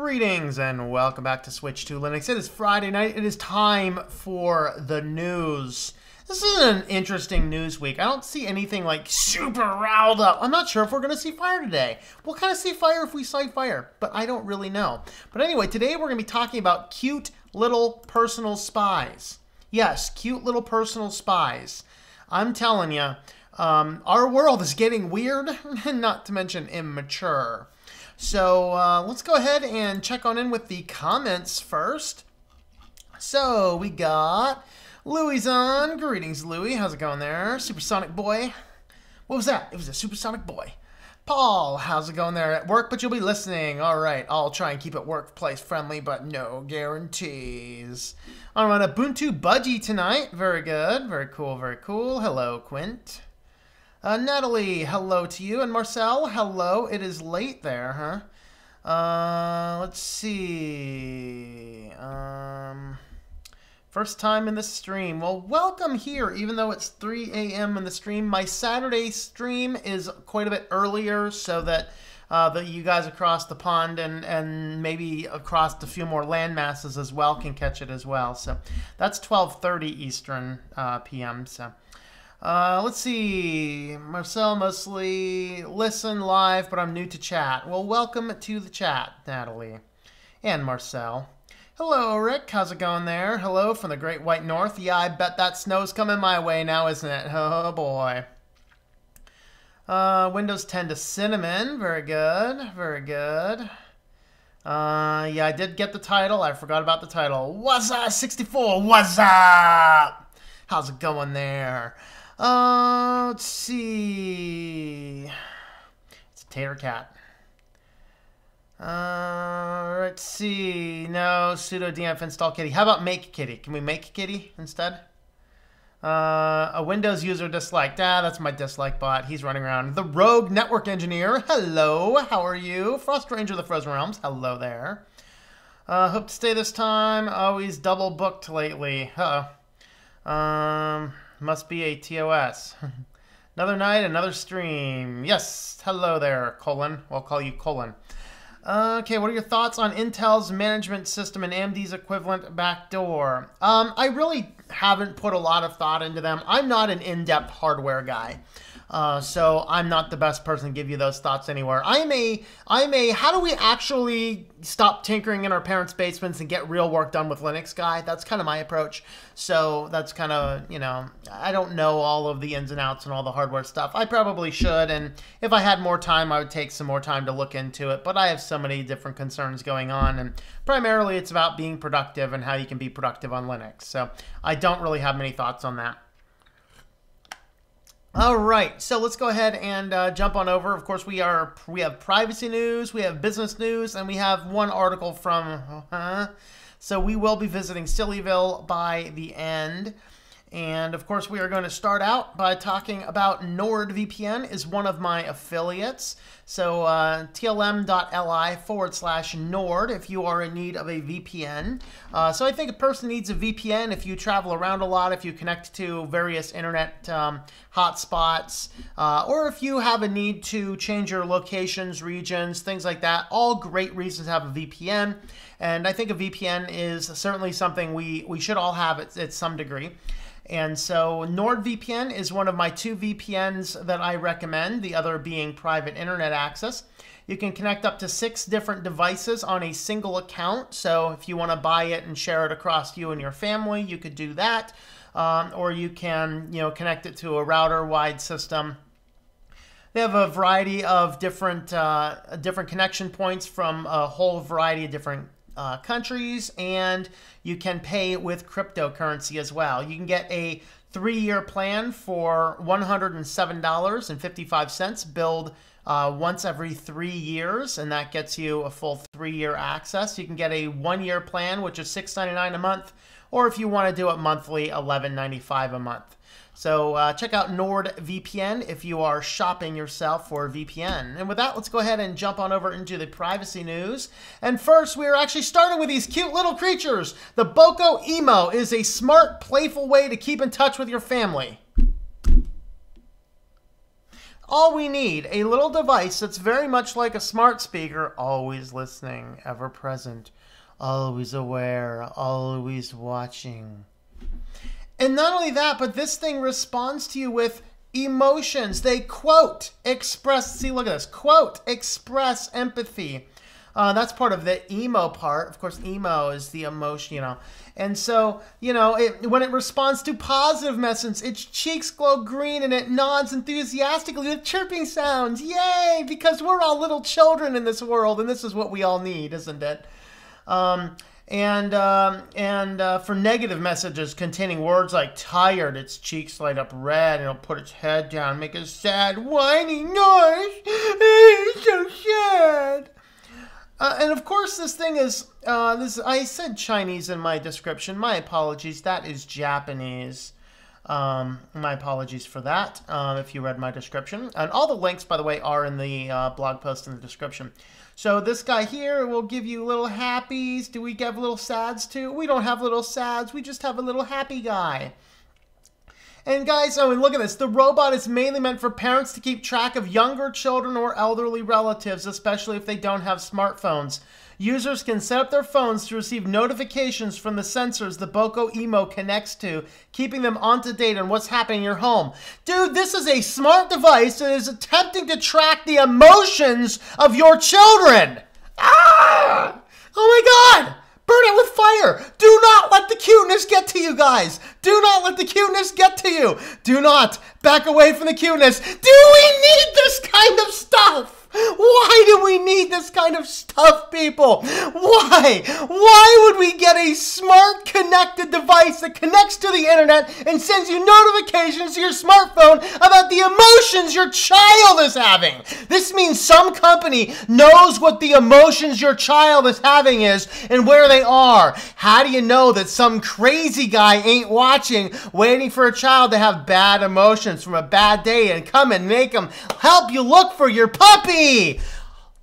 Greetings and welcome back to SwitchedtoLinux. It is Friday night. It is time for the news. This is an interesting news week. I don't see anything like super riled up. I'm not sure if we're going to see fire today. We'll kind of see fire if we sight fire, but I don't really know. But anyway, today we're going to be talking about cute little personal spies. Yes, cute little personal spies. I'm telling you, our world is getting weird, not to mention immature. So let's go ahead and check on in with the comments first. So we got Louie's on. Greetings, Louie. How's it going there? Supersonic Boy. What was that? It was a Supersonic Boy. Paul, how's it going there at work? But you'll be listening. All right, I'll try and keep it workplace friendly, but no guarantees. I'm on Ubuntu Budgie tonight. Very good. Very cool. Very cool. Hello, Quint. Natalie, hello to you. And Marcel, hello. It is late there, huh? Let's see. First time in the stream. Well, welcome here, even though it's 3 a.m. in the stream. My Saturday stream is quite a bit earlier so that you guys across the pond and maybe across a few more land masses as well can catch it as well. So that's 12:30 Eastern p.m. So. Let's see. Marcel, mostly listen live, but I'm new to chat. Well, welcome to the chat, Natalie. And Marcel. Hello, Rick. How's it going there? Hello from the Great White North. Yeah, I bet that snow's coming my way now, isn't it? Oh, boy. Windows 10 to Cinnamon. Very good. Very good. Yeah, I did get the title. I forgot about the title. What's up, 64? What's up? How's it going there? Let's see. It's a tater cat. Let's see. No, sudo dnf install kitty. How about make kitty? Can we make kitty instead? A Windows user disliked. That's my dislike bot. He's running around. The Rogue Network Engineer. Hello. How are you? Frost Ranger of the Frozen Realms. Hello there. Hope to stay this time. Always double booked lately. Must be a TOS. Another night, another stream. Yes, hello there, Colin. I'll call you Colin. Okay, what are your thoughts on Intel's management system and AMD's equivalent backdoor? I really haven't put a lot of thought into them. I'm not an in-depth hardware guy. So I'm not the best person to give you those thoughts anywhere. I'm a how do we actually stop tinkering in our parents' basements and get real work done with Linux guy? That's kind of my approach. So that's kind of, you know, I don't know all of the ins and outs and all the hardware stuff. I probably should, and if I had more time, I would take some more time to look into it. But I have so many different concerns going on, and primarily it's about being productive and how you can be productive on Linux. So I don't really have many thoughts on that. All right, so let's go ahead and jump on over. Of course, we have privacy news, we have business news, and we have one article from. So we will be visiting Sillyville by the end. And of course, we are going to start out by talking about NordVPN is one of my affiliates. So tlm.li/Nord if you are in need of a VPN. So I think a person needs a VPN if you travel around a lot, if you connect to various internet hotspots, or if you have a need to change your locations, regions, things like that. All great reasons to have a VPN. And I think a VPN is certainly something we should all have at some degree. And so NordVPN is one of my two VPNs that I recommend, the other being private internet access. You can connect up to 6 different devices on a single account. So if you want to buy it and share it across you and your family, you could do that. Or you can, connect it to a router-wide system. They have a variety of different connection points from a whole variety of different countries, and you can pay with cryptocurrency as well. You can get a 3-year plan for $107.55 billed once every 3 years, and that gets you a full 3-year access. You can get a 1-year plan, which is $6.99 a month, or if you want to do it monthly, $11.95 a month. So check out NordVPN if you are shopping yourself for a VPN. And with that, let's go ahead and jump on over into the privacy news. And first, we are actually starting with these cute little creatures. The Bokoemo is a smart, playful way to keep in touch with your family. all we need, a little device that's very much like a smart speaker, always listening, ever present, always aware, always watching. And not only that, but this thing responds to you with emotions. They quote, express, see, look at this, quote, express empathy. That's part of the emo part. Of course, emo is the emotion, you know. And so, you know, when it responds to positive messages, its cheeks glow green and it nods enthusiastically with chirping sounds. Yay! Because we're all little children in this world, and this is what we all need, isn't it? For negative messages containing words like tired, its cheeks light up red, and it'll put its head down, make a sad, whiny noise. It's so sad. And of course, this thing is, I said Chinese in my description. My apologies. That is Japanese. My apologies for that, if you read my description. And all the links, by the way, are in the blog post in the description. So this guy here will give you little happies. Do we have little sads too? We don't have little sads. We just have a little happy guy. And guys, I mean, look at this. The robot is mainly meant for parents to keep track of younger children or elderly relatives, especially if they don't have smartphones. Users can set up their phones to receive notifications from the sensors the Bokoemo connects to, keeping them on to date on what's happening in your home. Dude, this is a smart device that is attempting to track the emotions of your children. Ah! Oh my God! Burn it with fire. Do not let the cuteness get to you, guys. Do not let the cuteness get to you. Do not back away from the cuteness. Do we need this kind of stuff? Why do we need this kind of stuff, people? Why? Why would we get a smart connected device that connects to the internet and sends you notifications to your smartphone about the emotions your child is having? This means some company knows what the emotions your child is having is and where they are. How do you know that some crazy guy ain't watching, waiting for a child to have bad emotions from a bad day and come and make them help you look for your puppy?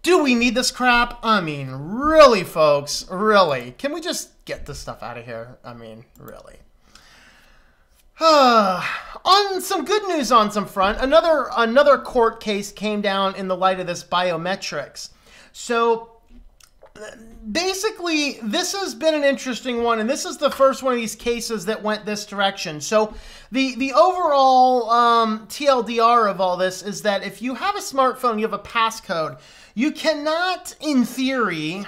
Do we need this crap? I mean, really, folks, really. Can we just get this stuff out of here? I mean, really. On some good news on some front, another court case came down in the light of this biometrics. So basically, this has been an interesting one, and this is the first one of these cases that went this direction. So the overall TLDR of all this is that if you have a smartphone, you have a passcode, you cannot, in theory,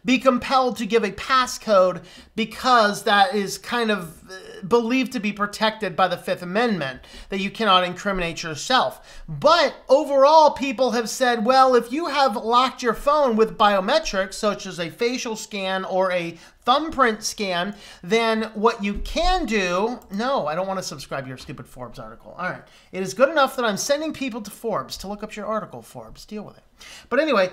be compelled to give a passcode because that is kind of believed to be protected by the Fifth Amendment, that you cannot incriminate yourself. But overall, people have said, well, if you have locked your phone with biometrics, such as a facial scan or a thumbprint scan, then what you can do... No, I don't want to subscribe to your stupid Forbes article. All right. It is good enough that I'm sending people to Forbes to look up your article, Forbes. Deal with it. But anyway,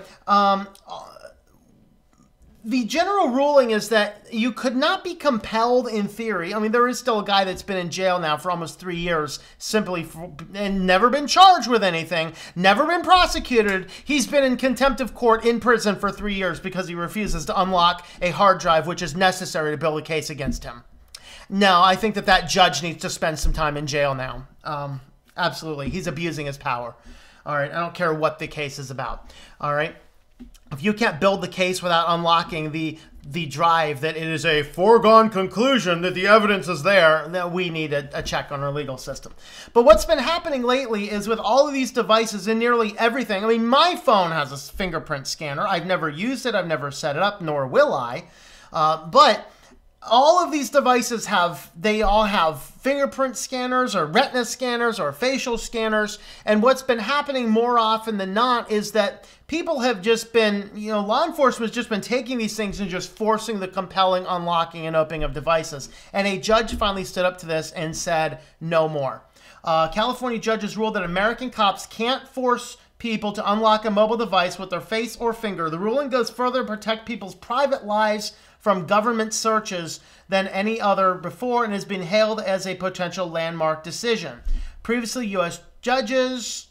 the general ruling is that you could not be compelled in theory. I mean, there is still a guy that's been in jail now for almost 3 years simply for, and never been charged with anything, never been prosecuted. He's been in contempt of court in prison for 3 years because he refuses to unlock a hard drive, which is necessary to build a case against him. No, I think that judge needs to spend some time in jail now. Absolutely. He's abusing his power. All right. I don't care what the case is about. All right. If you can't build the case without unlocking the drive, that it is a foregone conclusion that the evidence is there, then we need a check on our legal system. But what's been happening lately is with all of these devices and nearly everything, I mean, my phone has a fingerprint scanner. I've never used it. I've never set it up, nor will I. But all of these devices they all have fingerprint scanners or retina scanners or facial scanners. And what's been happening more often than not is that people have just been, law enforcement has just been taking these things and just forcing the compelling unlocking and opening of devices. And a judge finally stood up to this and said, no more. California judges ruled that American cops can't force people to unlock a mobile device with their face or finger. The ruling goes further to protect people's private lives from government searches than any other before and has been hailed as a potential landmark decision. Previously, U.S. judges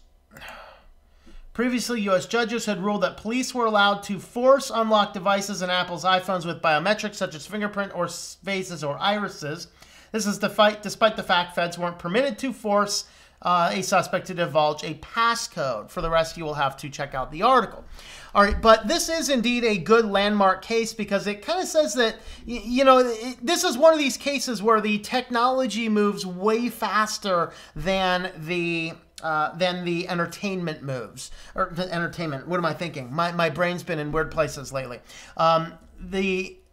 had ruled that police were allowed to force unlock devices in Apple's iPhones with biometrics such as fingerprint or faces or irises. This is despite the fact feds weren't permitted to force a suspect to divulge a passcode. For the rest, you will have to check out the article. All right, but this is indeed a good landmark case because it kind of says that, this is one of these cases where the technology moves way faster than the entertainment moves. Or the entertainment, what am I thinking? My brain's been in weird places lately.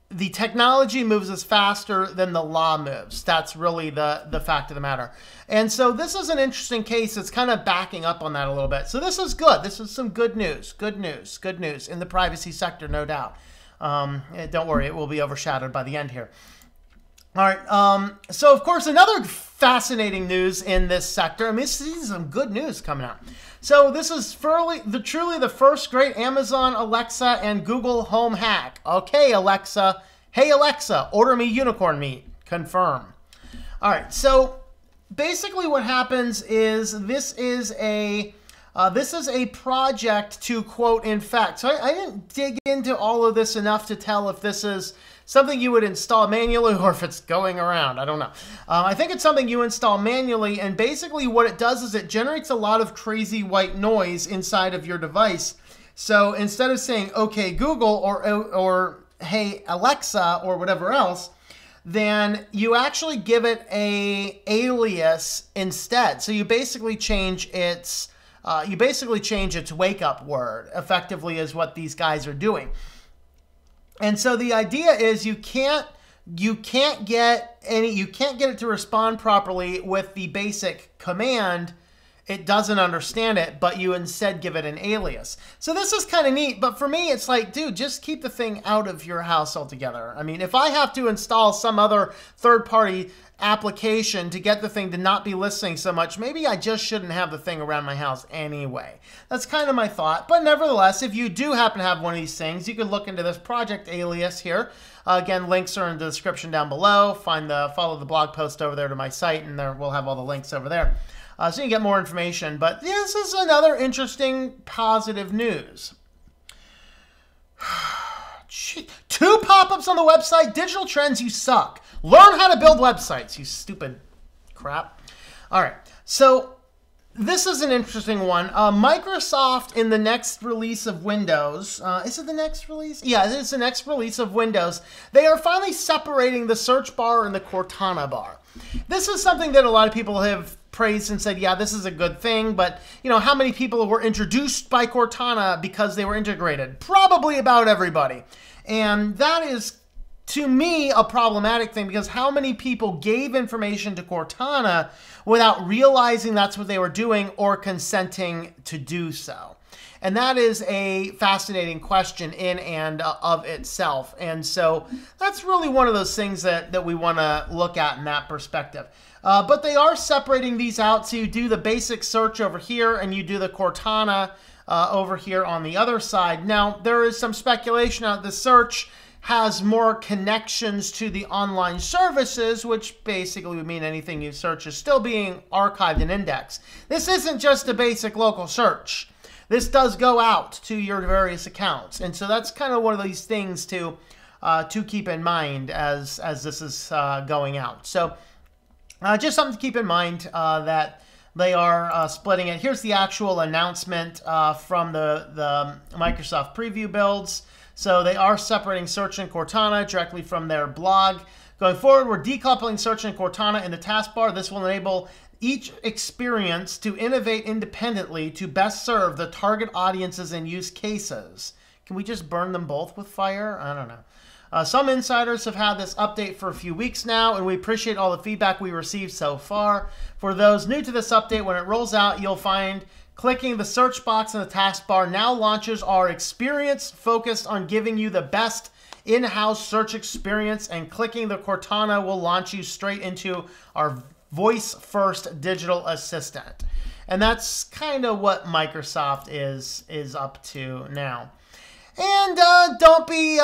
The technology moves us faster than the law moves. That's really the fact of the matter. And so this is an interesting case. It's kind of backing up on that a little bit. So this is good. This is some good news. Good news. Good news in the privacy sector, no doubt. Don't worry, it will be overshadowed by the end here. All right. So, of course, another fascinating news in this sector. I mean, this is some good news coming out. So this is Furley, truly the first great Amazon, Alexa, and Google Home hack. Okay, Alexa. Hey, Alexa, order me unicorn meat. Confirm. All right. So basically what happens is this is a project to, quote, infect. So I didn't dig into all of this enough to tell if this is something you would install manually or if it's going around. I don't know. I think it's something you install manually, and basically what it does is it generates a lot of crazy white noise inside of your device. So instead of saying, okay, Google, or hey, Alexa, or whatever else, then you actually give it a alias instead. So you basically change its wake-up word, effectively, is what these guys are doing. And so the idea is you can't get it to respond properly with the basic command. It doesn't understand it, but you instead give it an alias. So this is kind of neat, but for me, it's like, dude, just keep the thing out of your house altogether. I mean, if I have to install some other third-party application to get the thing to not be listening so much, maybe I just shouldn't have the thing around my house anyway. That's kind of my thought. But nevertheless, if you do happen to have one of these things, you can look into this project alias here. Again, links are in the description down below. Follow the blog post over there to my site, and there we'll have all the links over there. So you can get more information. But this is another interesting positive news. 2 pop-ups on the website. Digital trends, you suck. Learn how to build websites, you stupid crap. All right, so this is an interesting one. Microsoft, in the next release of Windows, is it the next release? Yeah, it's the next release of Windows. They are finally separating the search bar and the Cortana bar. This is something that a lot of people have praised and said, yeah, this is a good thing, but how many people were introduced by Cortana because they were integrated? Probably about everybody. And that is, to me, a problematic thing, because how many people gave information to Cortana without realizing that's what they were doing or consenting to do so? And that is a fascinating question in and of itself. And so that's really one of those things that we want to look at in that perspective. But they are separating these out. So you do the basic search over here and you do the Cortana over here on the other side. Now, there is some speculation out the search has more connections to the online services, which basically would mean anything you search is still being archived and indexed. This isn't just a basic local search. This does go out to your various accounts. And so that's kind of one of these things to keep in mind as this is going out. So just something to keep in mind that they are splitting it. Here's the actual announcement from the Microsoft preview builds. So they are separating Search and Cortana directly from their blog. Going forward, we're decoupling Search and Cortana in the taskbar. This will enable each experience to innovate independently to best serve the target audiences and use cases. Can we just burn them both with fire? I don't know. Some insiders have had this update for a few weeks now, and we appreciate all the feedback we received so far. For those new to this update, when it rolls out, you'll find clicking the search box in the taskbar now launches our experience focused on giving you the best in-house search experience, and clicking the Cortana will launch you straight into our voice-first digital assistant. And that's kind of what Microsoft is up to now. And don't be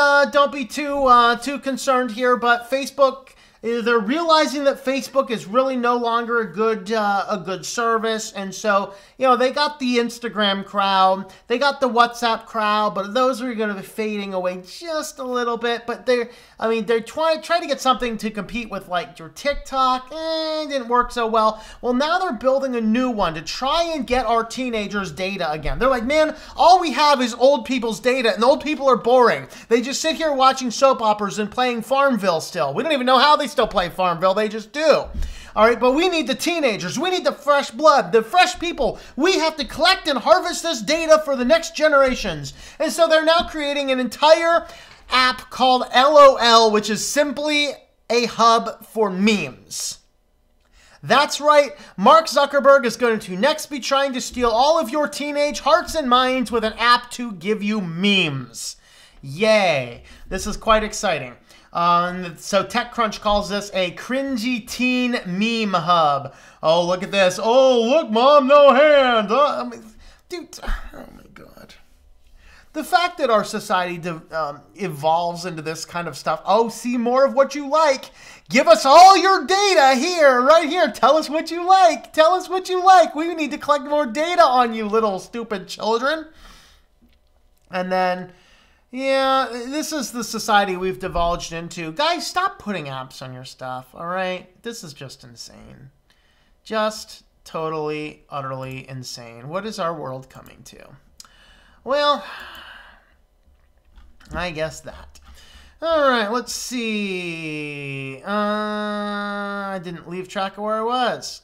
too concerned here, but Facebook They're realizing that Facebook is really no longer a good service, and so they got the Instagram crowd, they got the WhatsApp crowd, but those are going to be fading away just a little bit. But they're trying to get something to compete with, like your TikTok. It didn't work so well. Well, now they're building a new one to try and get our teenagers' data again. They're like, man, all we have is old people's data, and old people are boring. They just sit here watching soap operas and playing Farmville still. We don't even know how they still play Farmville. They just do. All right, but we need the teenagers. We need the fresh blood, the fresh people. We have to collect and harvest this data for the next generations. And so they're now creating an entire app called LOL, which is simply a hub for memes. That's right, Mark Zuckerberg is going to next be trying to steal all of your teenage hearts and minds with an app to give you memes. Yay. This is quite exciting. So TechCrunch calls this a cringy teen meme hub. Oh, look at this. Oh, look, Mom, no hand. Dude, oh my God. The fact that our society evolves into this kind of stuff. Oh, see more of what you like. Give us all your data here, right here. Tell us what you like. Tell us what you like. We need to collect more data on you, little stupid children. And then, yeah, this is the society we've divulged into. Guys, stop putting apps on your stuff, all right? This is just insane. Just totally, utterly insane. What is our world coming to? Well, I guess that. All right, let's see. I didn't leave track of where I was.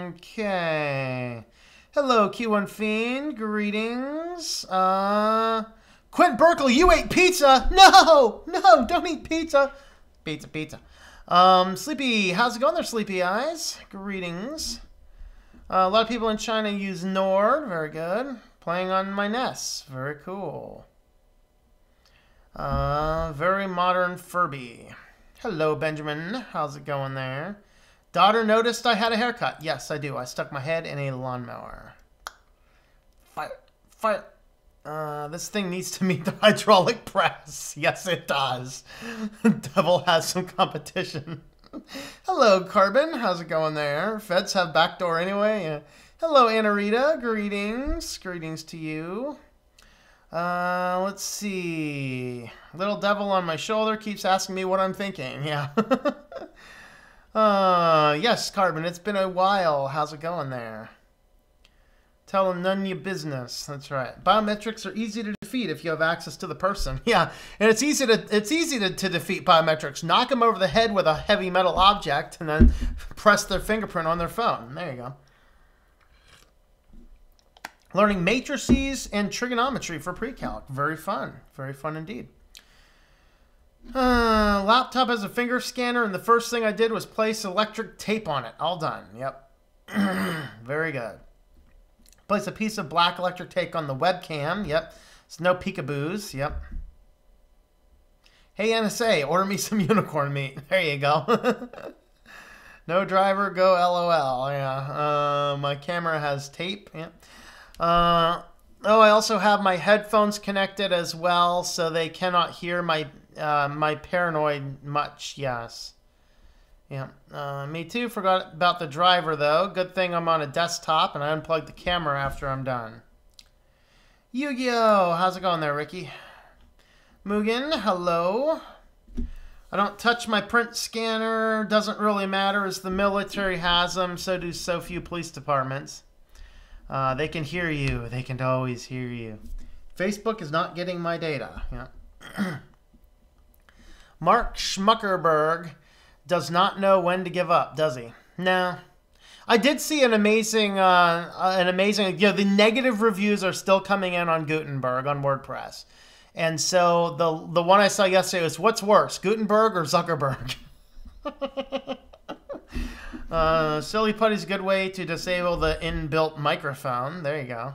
Okay. Hello, Q1 Fiend. Greetings. Quint Berkeley, you ate pizza. No, don't eat pizza. Pizza. Sleepy, how's it going there, Sleepy Eyes? Greetings. A lot of people in China use Nord. Very good. Playing on my NES. Very cool. Very modern Furby. Hello, Benjamin. How's it going there? Daughter noticed I had a haircut. Yes, I do. I stuck my head in a lawnmower. Fire. This thing needs to meet the hydraulic press. Yes, it does. Devil has some competition. Hello, Carbon. How's it going there? Feds have backdoor anyway. Hello, Anna Rita. Greetings. Greetings to you. Let's see. Little devil on my shoulder keeps asking me what I'm thinking. Yeah. Yes, Carbon. It's been a while. How's it going there? Tell them none of your business. That's right. Biometrics are easy to defeat if you have access to the person. Yeah, and it's easy to defeat biometrics. Knock them over the head with a heavy metal object and then press their fingerprint on their phone. There you go. Learning matrices and trigonometry for pre-calc. Very fun. Very fun indeed. Laptop has a finger scanner, and the first thing I did was place electric tape on it. All done. Yep. Very good. Place a piece of black electric tape on the webcam. Yep. It's no peekaboos. Yep. Hey, NSA, order me some unicorn meat. There you go. No driver, go LOL. Yeah. My camera has tape. Yep. Oh, I also have my headphones connected as well, so they cannot hear my my paranoid much. Yes. Yeah. Me too. Forgot about the driver, though. Good thing I'm on a desktop, and I unplugged the camera after I'm done. Yu-Gi-Oh! How's it going there, Ricky? Mugen, hello. I don't touch my print scanner. Doesn't really matter, as the military has them. So do so few police departments. They can hear you. They can always hear you. Facebook is not getting my data. Yeah. Mark Schmuckerberg does not know when to give up, does he? No. I did see an amazing, the negative reviews are still coming in on Gutenberg, on WordPress. And so the one I saw yesterday was, what's worse, Gutenberg or Zuckerberg? Silly Putty's a good way to disable the inbuilt microphone. There you go.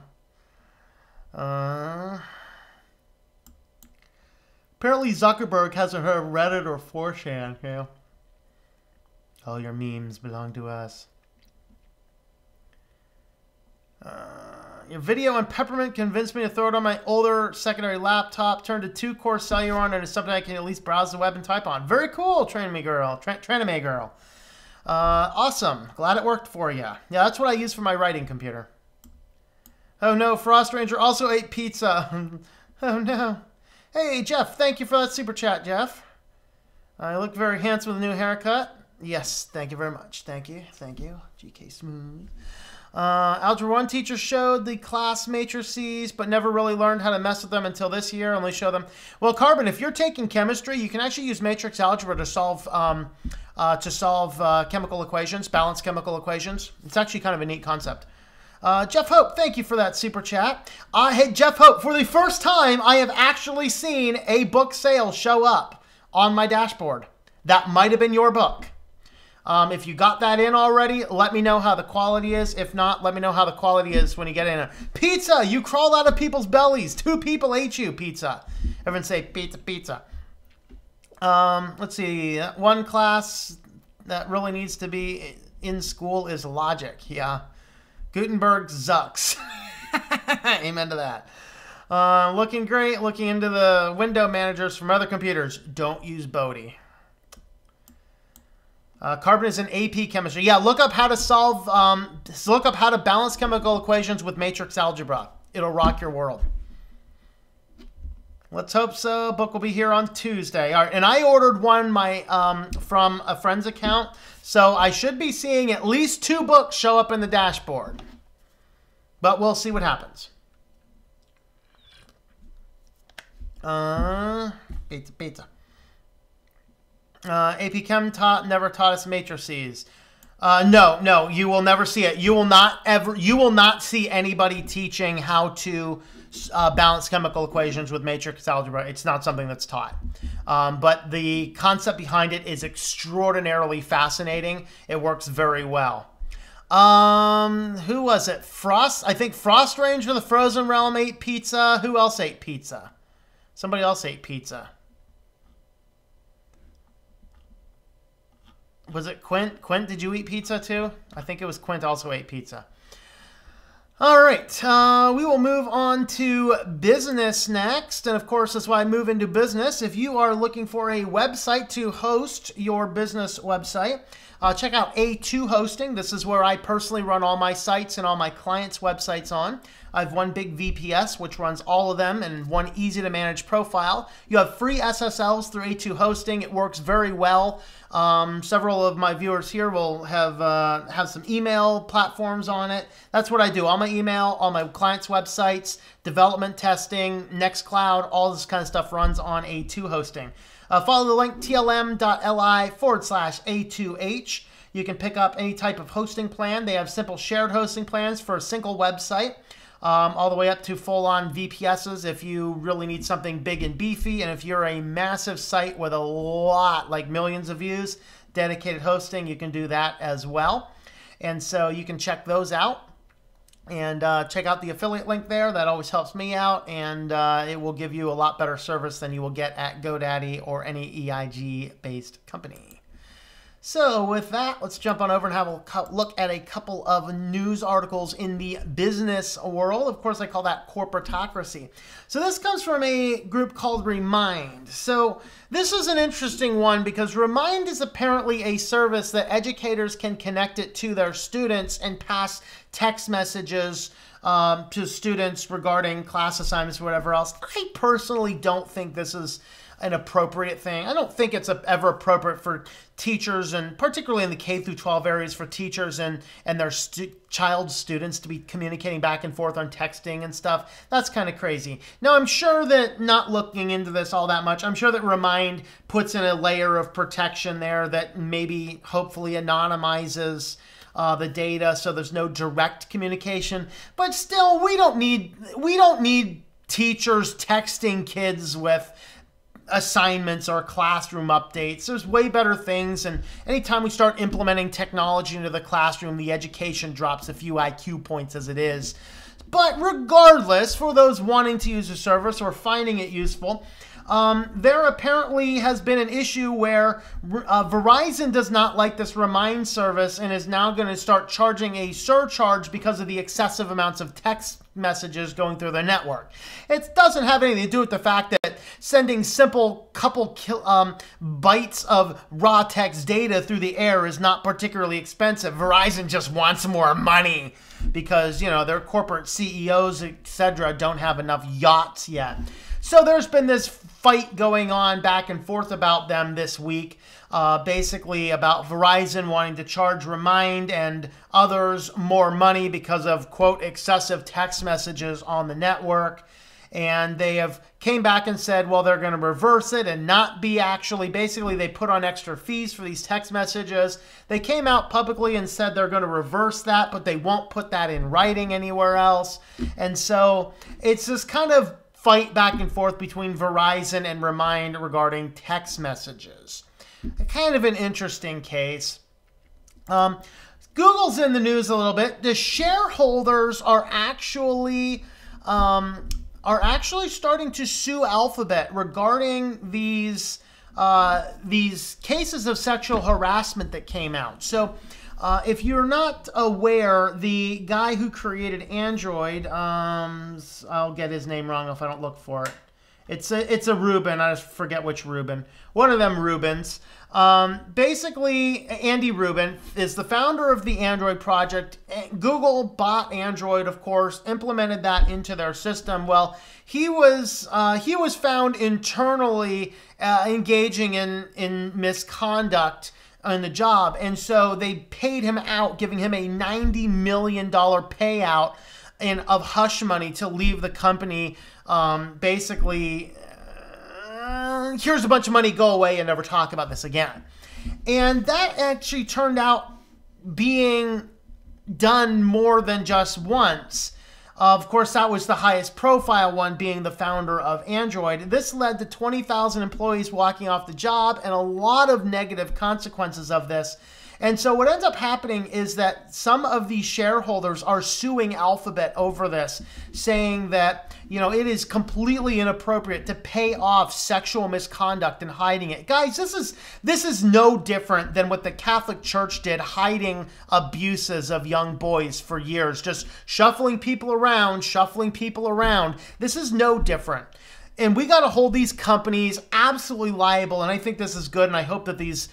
Apparently Zuckerberg hasn't heard of Reddit or 4chan. Yeah. All your memes belong to us. Your video and Peppermint convinced me to throw it on my older secondary laptop, turned to 2-core cellular on, and it's something I can at least browse the web and type on. Very cool, Tranime Girl. Awesome. Glad it worked for you. Yeah, that's what I use for my writing computer. Oh no, Frost Ranger also ate pizza. Oh no. Hey, Jeff, thank you for that super chat, Jeff. I look very handsome with a new haircut. Yes, thank you very much. Thank you. GK Smooth. Algebra 1 teacher showed the class matrices, but never really learned how to mess with them until this year. Only show them. Well, Carbon, if you're taking chemistry, you can actually use matrix algebra to solve chemical equations, balanced chemical equations. It's actually kind of a neat concept. Jeff Hope, thank you for that super chat. Hey, Jeff Hope, for the first time, I have actually seen a book sale show up on my dashboard. That might have been your book. If you got that in already, let me know how the quality is. If not, let me know how the quality is when you get in. Pizza! You crawled out of people's bellies. 2 people ate you, pizza. Everyone say pizza, pizza. Let's see. One class that really needs to be in school is logic. Yeah. Gutenberg Zucks. Amen to that. Looking great. Looking into the window managers from other computers. Don't use Bodhi. Carbon is an AP chemistry. Yeah, look up how to solve, look up how to balance chemical equations with matrix algebra. It'll rock your world. Let's hope so. Book will be here on Tuesday. All right, and I ordered one from a friend's account, so I should be seeing at least 2 books show up in the dashboard. But we'll see what happens. Pizza. AP Chem never taught us matrices. No, you will never see it. You will not see anybody teaching how to balance chemical equations with matrix algebra. It's not something that's taught. But the concept behind it is extraordinarily fascinating. It works very well. Who was it? Frost? I think Frost Ranger, the Frozen Realm ate pizza. Who else ate pizza? Somebody else ate pizza. Was it Quint? Quint, did you eat pizza too? I think it was Quint also ate pizza. All right, we will move on to business next. And of course, that's why I move into business. If you are looking for a website to host your business website, check out A2 Hosting. This is where I personally run all my sites and all my clients' websites on. I have one big VPS, which runs all of them, and one easy-to-manage profile. You have free SSLs through A2 Hosting. It works very well. Several of my viewers here will have some email platforms on it. That's what I do. All my email, all my clients' websites, development testing, Nextcloud, all this kind of stuff runs on A2 Hosting. Follow the link tlm.li/A2H. You can pick up any type of hosting plan. They have simple shared hosting plans for a single website, all the way up to full-on VPSs if you really need something big and beefy. And if you're a massive site with a lot, like millions of views, dedicated hosting, you can do that as well. And so you can check those out. And check out the affiliate link there. That always helps me out, and it will give you a lot better service than you will get at GoDaddy or any EIG-based company. So with that, let's jump on over and have a look at a couple of news articles in the business world. Of course, I call that corporatocracy. So this comes from a group called Remind. So this is an interesting one because Remind is apparently a service that educators can connect it to their students and pass text messages to students regarding class assignments or whatever else. I personally don't think this is an appropriate thing. I don't think it's ever appropriate for teachers, and particularly in the K through 12 areas, for teachers and their child students to be communicating back and forth on texting and stuff. That's kind of crazy. Now, I'm sure that, not looking into this all that much, I'm sure that Remind puts in a layer of protection there that maybe hopefully anonymizes the data so there's no direct communication. But still, we don't need teachers texting kids with assignments or classroom updates. There's way better things, and anytime we start implementing technology into the classroom, the education drops a few IQ points as it is. But regardless, for those wanting to use the service or finding it useful, there apparently has been an issue where Verizon does not like this Remind service and is now going to start charging a surcharge because of the excessive amounts of text messages going through their network. It doesn't have anything to do with the fact that sending simple couple bytes of raw text data through the air is not particularly expensive. Verizon just wants more money because, you know, their corporate CEOs, etc., don't have enough yachts yet. So there's been this fight going on back and forth about them this week, basically about Verizon wanting to charge Remind and others more money because of, quote, excessive text messages on the network. And they have came back and said, well, they're going to reverse it and not be actually, basically they put on extra fees for these text messages. They came out publicly and said they're going to reverse that, but they won't put that in writing anywhere else. And so it's this kind of fight back and forth between Verizon and Remind regarding text messages. Kind of an interesting case. Google's in the news a little bit. The shareholders are actually starting to sue Alphabet regarding these cases of sexual harassment that came out. So if you're not aware, the guy who created Android, I'll get his name wrong if I don't look for it. It's a Rubin. I just forget which Rubin. One of them Rubins. Basically, Andy Rubin is the founder of the Android project. Google bought Android, of course, implemented that into their system. Well, he was found internally engaging in misconduct on the job, and so they paid him out, giving him a $90 million payout of hush money to leave the company. Basically, here's a bunch of money, go away and never talk about this again. And that actually turned out being done more than just once. Of course, that was the highest profile one, being the founder of Android. This led to 20,000 employees walking off the job and a lot of negative consequences of this. And so what ends up happening is that some of these shareholders are suing Alphabet over this, saying that, you know, it is completely inappropriate to pay off sexual misconduct and hiding it. Guys, this is no different than what the Catholic Church did, hiding abuses of young boys for years, just shuffling people around. This is no different. And we got to hold these companies absolutely liable, and I think this is good, and I hope that these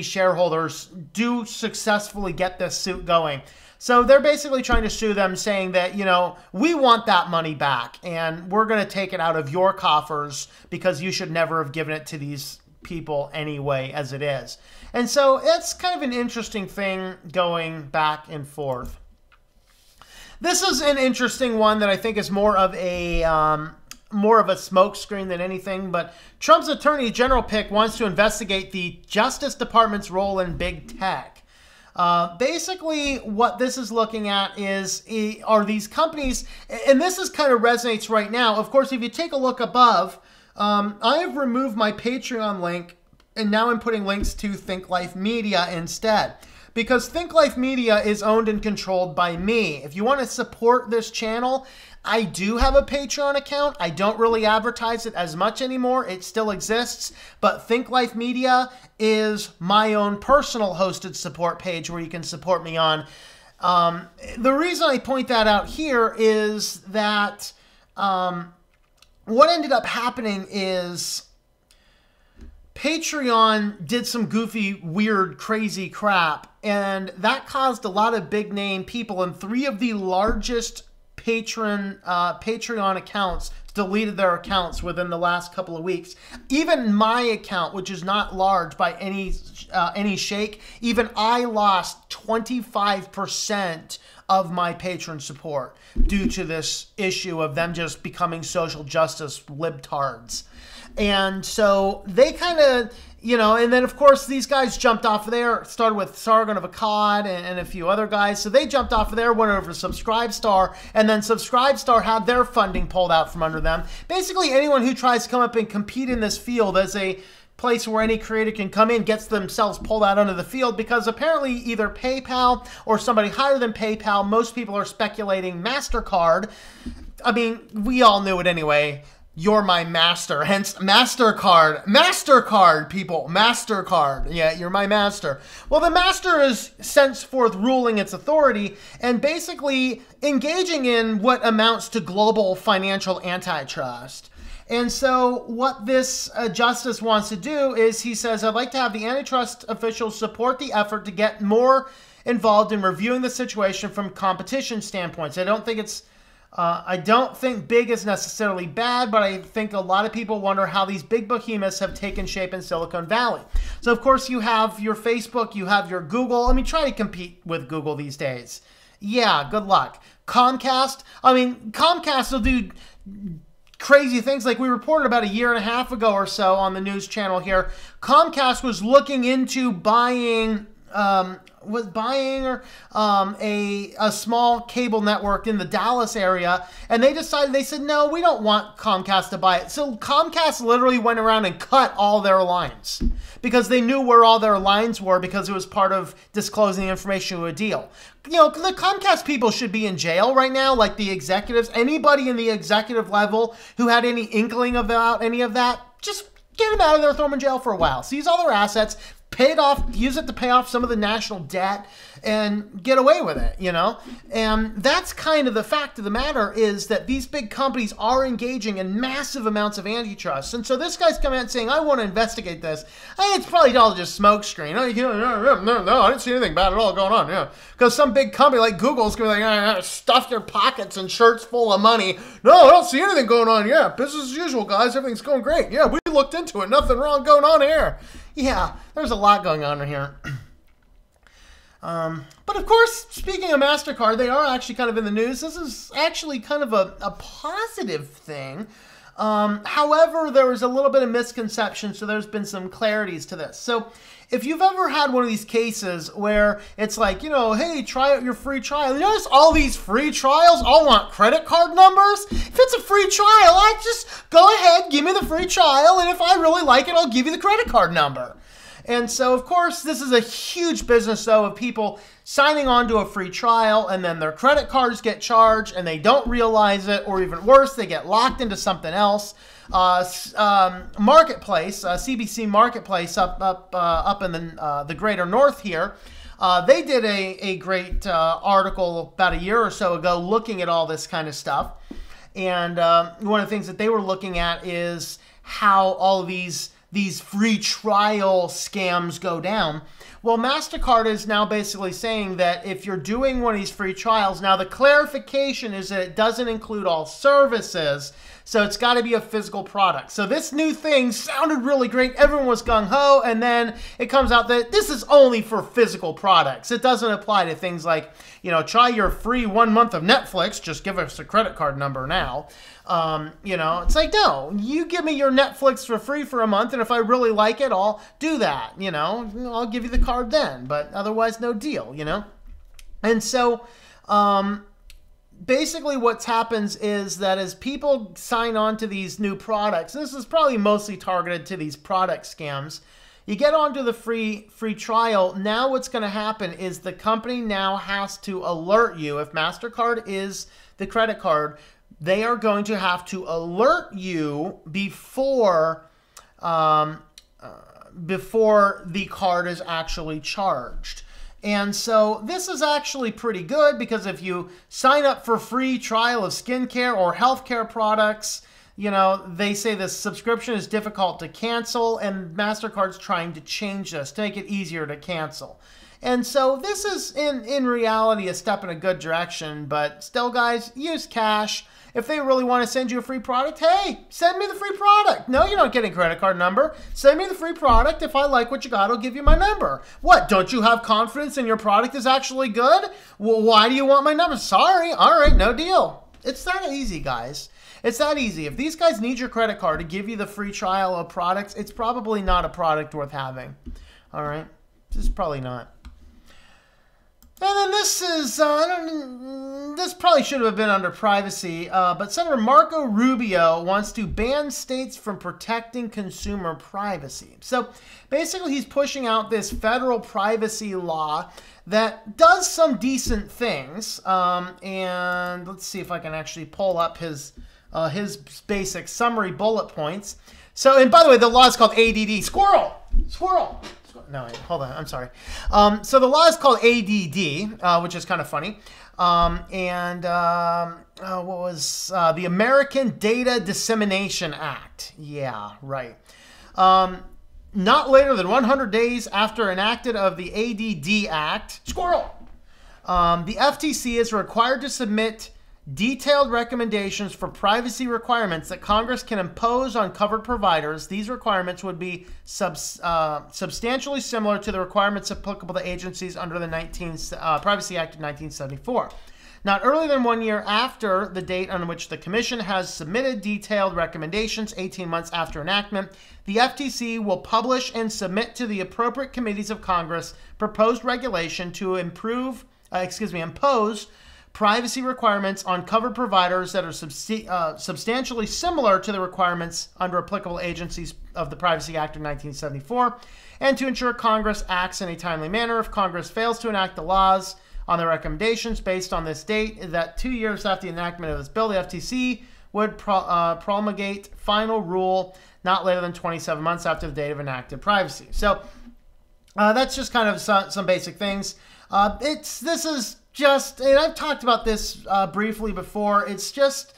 shareholders do successfully get this suit going. So they're basically trying to sue them, saying that, you know, we want that money back, and we're going to take it out of your coffers because you should never have given it to these people anyway, as it is. And so it's kind of an interesting thing going back and forth. This is an interesting one that I think is more of a smokescreen than anything, but Trump's Attorney General pick wants to investigate the Justice Department's role in big tech. Basically, what this is looking at are these companies, and this is kind of resonates right now. Of course, if you take a look above, I have removed my Patreon link, and now I'm putting links to Think Life Media instead. Because Think Life Media is owned and controlled by me. If you want to support this channel, I do have a Patreon account. I don't really advertise it as much anymore. It still exists. But Think Life Media is my own personal hosted support page where you can support me on. The reason I point that out here is that what ended up happening is Patreon did some goofy, weird, crazy crap, and that caused a lot of big name people, and 3 of the largest Patreon accounts deleted their accounts within the last couple of weeks. Even my account, which is not large by any shake, even I lost 25% of my patron support due to this issue of them just becoming social justice libtards. And so they kind of, you know, and then of course these guys jumped off of there, started with Sargon of Akkad and a few other guys. So they jumped off of there, went over to SubscribeStar, and then SubscribeStar had their funding pulled out from under them. Basically anyone who tries to come up and compete in this field as a place where any creator can come in gets themselves pulled out onto the field, because apparently either PayPal or somebody higher than PayPal, most people are speculating MasterCard. I mean, we all knew it anyway. You're my master, hence MasterCard. MasterCard, people, MasterCard. Yeah, you're my master. Well, the master is henceforth ruling its authority and basically engaging in what amounts to global financial antitrust. And so what this justice wants to do is he says, I'd like to have the antitrust officials support the effort to get more involved in reviewing the situation from competition standpoints. I don't think big is necessarily bad, but I think a lot of people wonder how these big behemoths have taken shape in Silicon Valley. So, of course, you have your Facebook, you have your Google. I mean, try to compete with Google these days. Yeah, good luck. Comcast will do crazy things like we reported about a year and a half ago or so on the news channel here. Comcast was looking into buying a small cable network in the Dallas area, and they said, no, we don't want Comcast to buy it. So Comcast literally went around and cut all their lines because they knew where all their lines were because it was part of disclosing the information to a deal. You know, the Comcast people should be in jail right now, like the executives. Anybody in the executive level who had any inkling about any of that, just get them out of there, throw them in jail for a while. Seize all their assets, pay it off, use it to pay off some of the national debt, and get away with it, you know? And that's kind of the fact of the matter, is that these big companies are engaging in massive amounts of antitrust. And so this guy's coming out saying, I want to investigate this. I think it's probably all just smoke screen. No, I didn't see anything bad at all going on, yeah. Because some big company like Google is going to be like, stuff your pockets and shirts full of money. No, I don't see anything going on. Yeah, business as usual, guys. Everything's going great. Yeah, we looked into it. Nothing wrong going on here. Yeah, there's a lot going on in here. But of course, speaking of MasterCard, they are actually kind of in the news. This is actually kind of a positive thing. However, there was a little bit of misconception, so there's been some clarities to this. So if you've ever had one of these cases where it's like, you know, hey, try out your free trial. You notice all these free trials all want credit card numbers? If it's a free trial, I just go ahead, give me the free trial, and if I really like it, I'll give you the credit card number. And so, of course, this is a huge business, though, of people signing on to a free trial, and then their credit cards get charged, and they don't realize it, or even worse, they get locked into something else. Marketplace, CBC Marketplace up in the greater north here, they did a great article about a year or so ago looking at all this kind of stuff. And one of the things that they were looking at is how all of these free trial scams go down. Well, MasterCard is now basically saying that if you're doing one of these free trials, now the clarification is that it doesn't include all services, so it's got to be a physical product. So this new thing sounded really great. Everyone was gung-ho, and then it comes out that this is only for physical products. It doesn't apply to things like, you know, try your free 1 month of Netflix, just give us a credit card number now. You know, it's like, no, you give me your Netflix for free for a month, and if I really like it, I'll do that, you know, I'll give you the card then, but otherwise no deal, you know? And so, basically what happens is that as people sign on to these new products, and this is probably mostly targeted to these product scams, you get onto the free trial. Now what's going to happen is the company now has to alert you. If MasterCard is the credit card, they are going to have to alert you before the card is actually charged. And so this is actually pretty good, because if you sign up for free trial of skincare or healthcare products, you know, they say the subscription is difficult to cancel, and MasterCard's trying to change this to make it easier to cancel. And so this is in reality a step in a good direction, but still, guys, use cash. If they really want to send you a free product, hey, send me the free product. No, you're not getting a credit card number. Send me the free product. If I like what you got, I'll give you my number. What, don't you have confidence in your product is actually good? Well, why do you want my number? Sorry. All right, no deal. It's that easy, guys. It's that easy. If these guys need your credit card to give you the free trial of products, it's probably not a product worth having. All right? It's probably not. And then this is, this probably should have been under privacy, but Senator Marco Rubio wants to ban states from protecting consumer privacy. So basically he's pushing out this federal privacy law that does some decent things. And let's see if I can actually pull up his his basic summary bullet points. So, and by the way, the law is called ADD. Squirrel! No, wait, hold on. I'm sorry. So the law is called ADD, which is kind of funny. What was the American Data Dissemination Act? Yeah, right. Not later than 100 days after enacted of the ADD Act, squirrel, the FTC is required to submit detailed recommendations for privacy requirements that Congress can impose on covered providers. These requirements would be substantially similar to the requirements applicable to agencies under the Privacy Act of 1974. Not earlier than 1 year after the date on which the Commission has submitted detailed recommendations, 18 months after enactment, the FTC will publish and submit to the appropriate committees of Congress proposed regulation to impose privacy requirements on covered providers that are substantially similar to the requirements under applicable agencies of the Privacy Act of 1974, and to ensure Congress acts in a timely manner. If Congress fails to enact the laws on the recommendations based on this date, that 2 years after the enactment of this bill, the FTC would promulgate final rule not later than 27 months after the date of enacted privacy. So that's just kind of some basic things. This is just, and I've talked about this briefly before, it's just,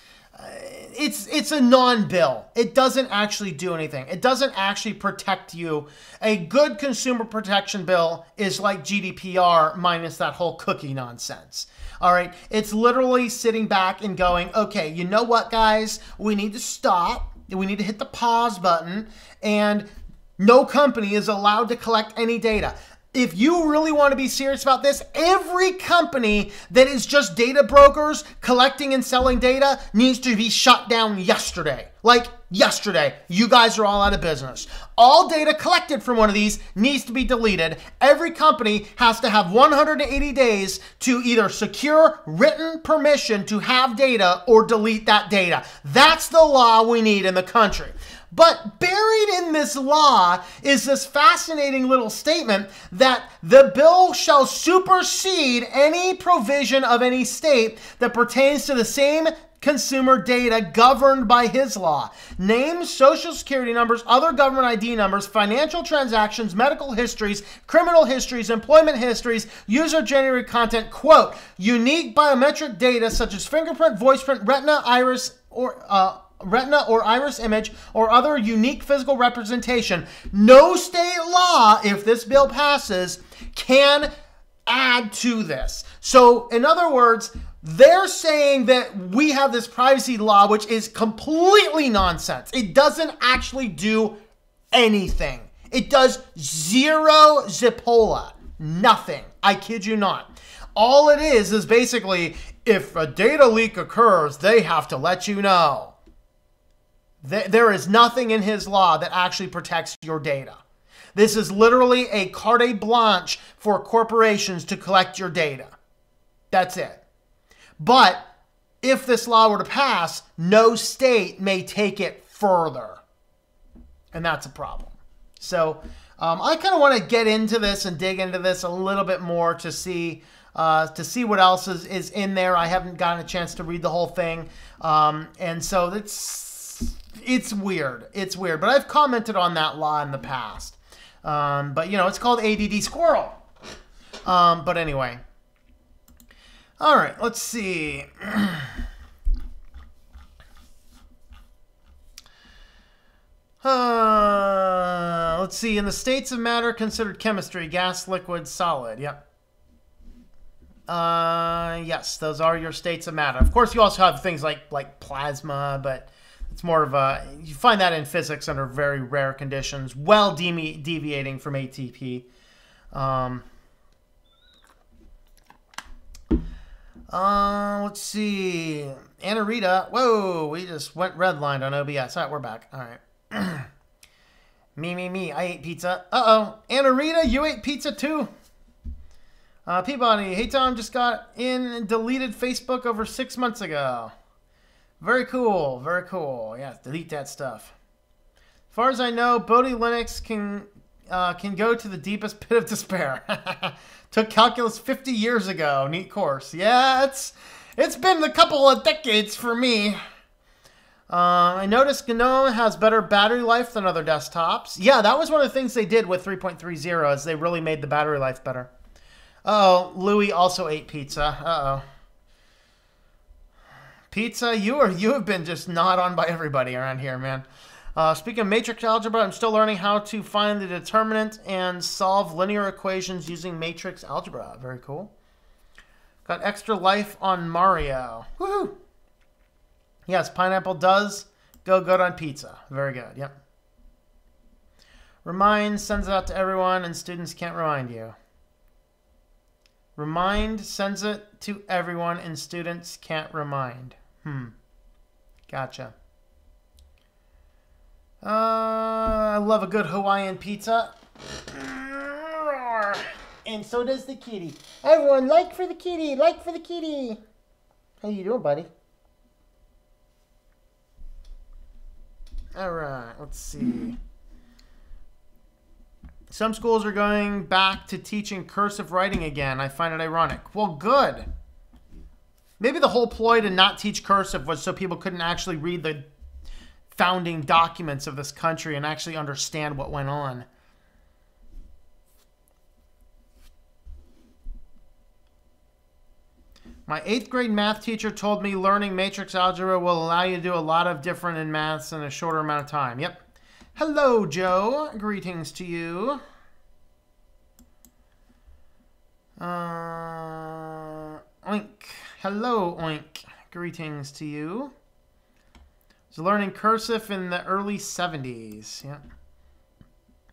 it's a non-bill. It doesn't actually do anything. It doesn't actually protect you. A good consumer protection bill is like GDPR minus that whole cookie nonsense. All right, it's literally sitting back and going, okay, you know what, guys? We need to stop. We need to hit the pause button, and no company is allowed to collect any data. If you really want to be serious about this, every company that is just data brokers collecting and selling data needs to be shut down yesterday. Like yesterday, you guys are all out of business. All data collected from one of these needs to be deleted. Every company has to have 180 days to either secure written permission to have data or delete that data. That's the law we need in the country. But buried in this law is this fascinating little statement that the bill shall supersede any provision of any state that pertains to the same consumer data governed by his law. Names, social security numbers, other government ID numbers, financial transactions, medical histories, criminal histories, employment histories, user-generated content, quote, unique biometric data such as fingerprint, voice print, retina, iris, or iris image, or other unique physical representation. No state law, if this bill passes, can add to this. So, in other words, they're saying that we have this privacy law, which is completely nonsense. It doesn't actually do anything. It does zero zipola. Nothing. I kid you not. All it is basically, if a data leak occurs, they have to let you know. There is nothing in his law that actually protects your data. This is literally a carte blanche for corporations to collect your data. That's it. But if this law were to pass, no state may take it further. And that's a problem. So I kind of want to get into this and dig into this a little bit more to see what else is in there. I haven't gotten a chance to read the whole thing. And so it's weird. It's weird. But I've commented on that law in the past. But, you know, it's called ADD Squirrel. But anyway. All right, let's see. Let's see. In the states of matter considered chemistry, gas, liquid, solid. Yep. Yes, those are your states of matter. Of course, you also have things like plasma, but it's more of a, you find that in physics under very rare conditions, well deviating from ATP. Let's see. Anna Rita. Whoa, we just went redlined on OBS. All right, we're back. All right. Me. I ate pizza. Uh-oh. Anna Rita, you ate pizza too? Peabody. Hey, Tom, just got in and deleted Facebook over 6 months ago. Very cool. Very cool. Yeah, delete that stuff. As far as I know, Bodhi Linux can go to the deepest pit of despair. Took calculus 50 years ago. Neat course. Yeah, it's been a couple of decades for me. I noticed GNOME has better battery life than other desktops. Yeah, that was one of the things they did with 3.30 is they really made the battery life better. Uh-oh, Louis also ate pizza. Uh-oh. Pizza, you have been just gnawed on by everybody around here, man. Speaking of matrix algebra, I'm still learning how to find the determinant and solve linear equations using matrix algebra. Very cool. Got extra life on Mario. Woohoo! Yes, pineapple does go good on pizza. Very good, yep. Remind sends it out to everyone and students can't remind you. Remind sends it to everyone and students can't remind. Gotcha. I love a good Hawaiian pizza. And so does the kitty. Everyone, like for the kitty. Like for the kitty. How you doing, buddy? All right, let's see. Some schools are going back to teaching cursive writing again. I find it ironic. Well, good. Maybe the whole ploy to not teach cursive was so people couldn't actually read the founding documents of this country and actually understand what went on. My 8th grade math teacher told me learning matrix algebra will allow you to do a lot of different in maths in a shorter amount of time. Yep. Hello, Joe. Greetings to you. Oink. Hello, Oink. Greetings to you. Was learning cursive in the early 70s. Yep.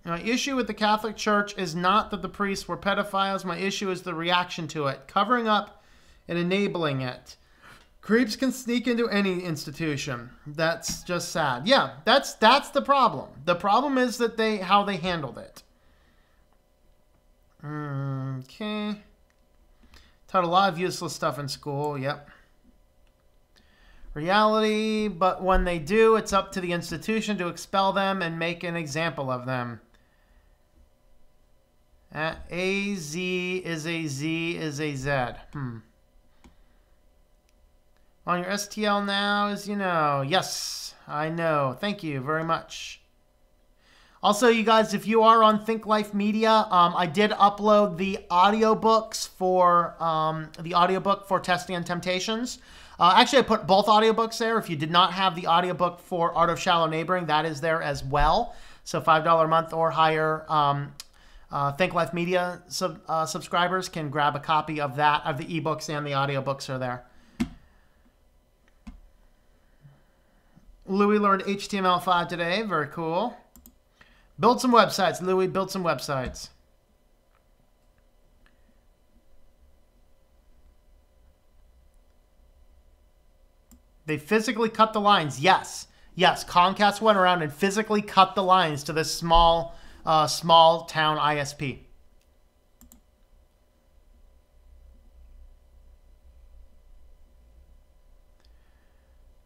My issue with the Catholic Church is not that the priests were pedophiles. My issue is the reaction to it. Covering up and enabling it. Creeps can sneak into any institution. That's just sad. Yeah, that's the problem. The problem is that how they handled it. Okay. Taught a lot of useless stuff in school. Yep. Reality, but when they do, it's up to the institution to expel them and make an example of them. A Z is a Z is a Z. On your STL now, as you know. Yes, I know. Thank you very much. Also, you guys, if you are on Think Life Media, I did upload the audiobooks for the audiobook for Testing and Temptations. Actually, I put both audiobooks there. If you did not have the audiobook for Art of Shallow Neighboring, that is there as well. So $5 a month or higher Think Life Media subscribers can grab a copy of that, of the ebooks, and the audiobooks are there. Louis learned HTML5 today. Very cool. Build some websites, Louis. Build some websites. They physically cut the lines. Yes. Yes. Comcast went around and physically cut the lines to this small town ISP.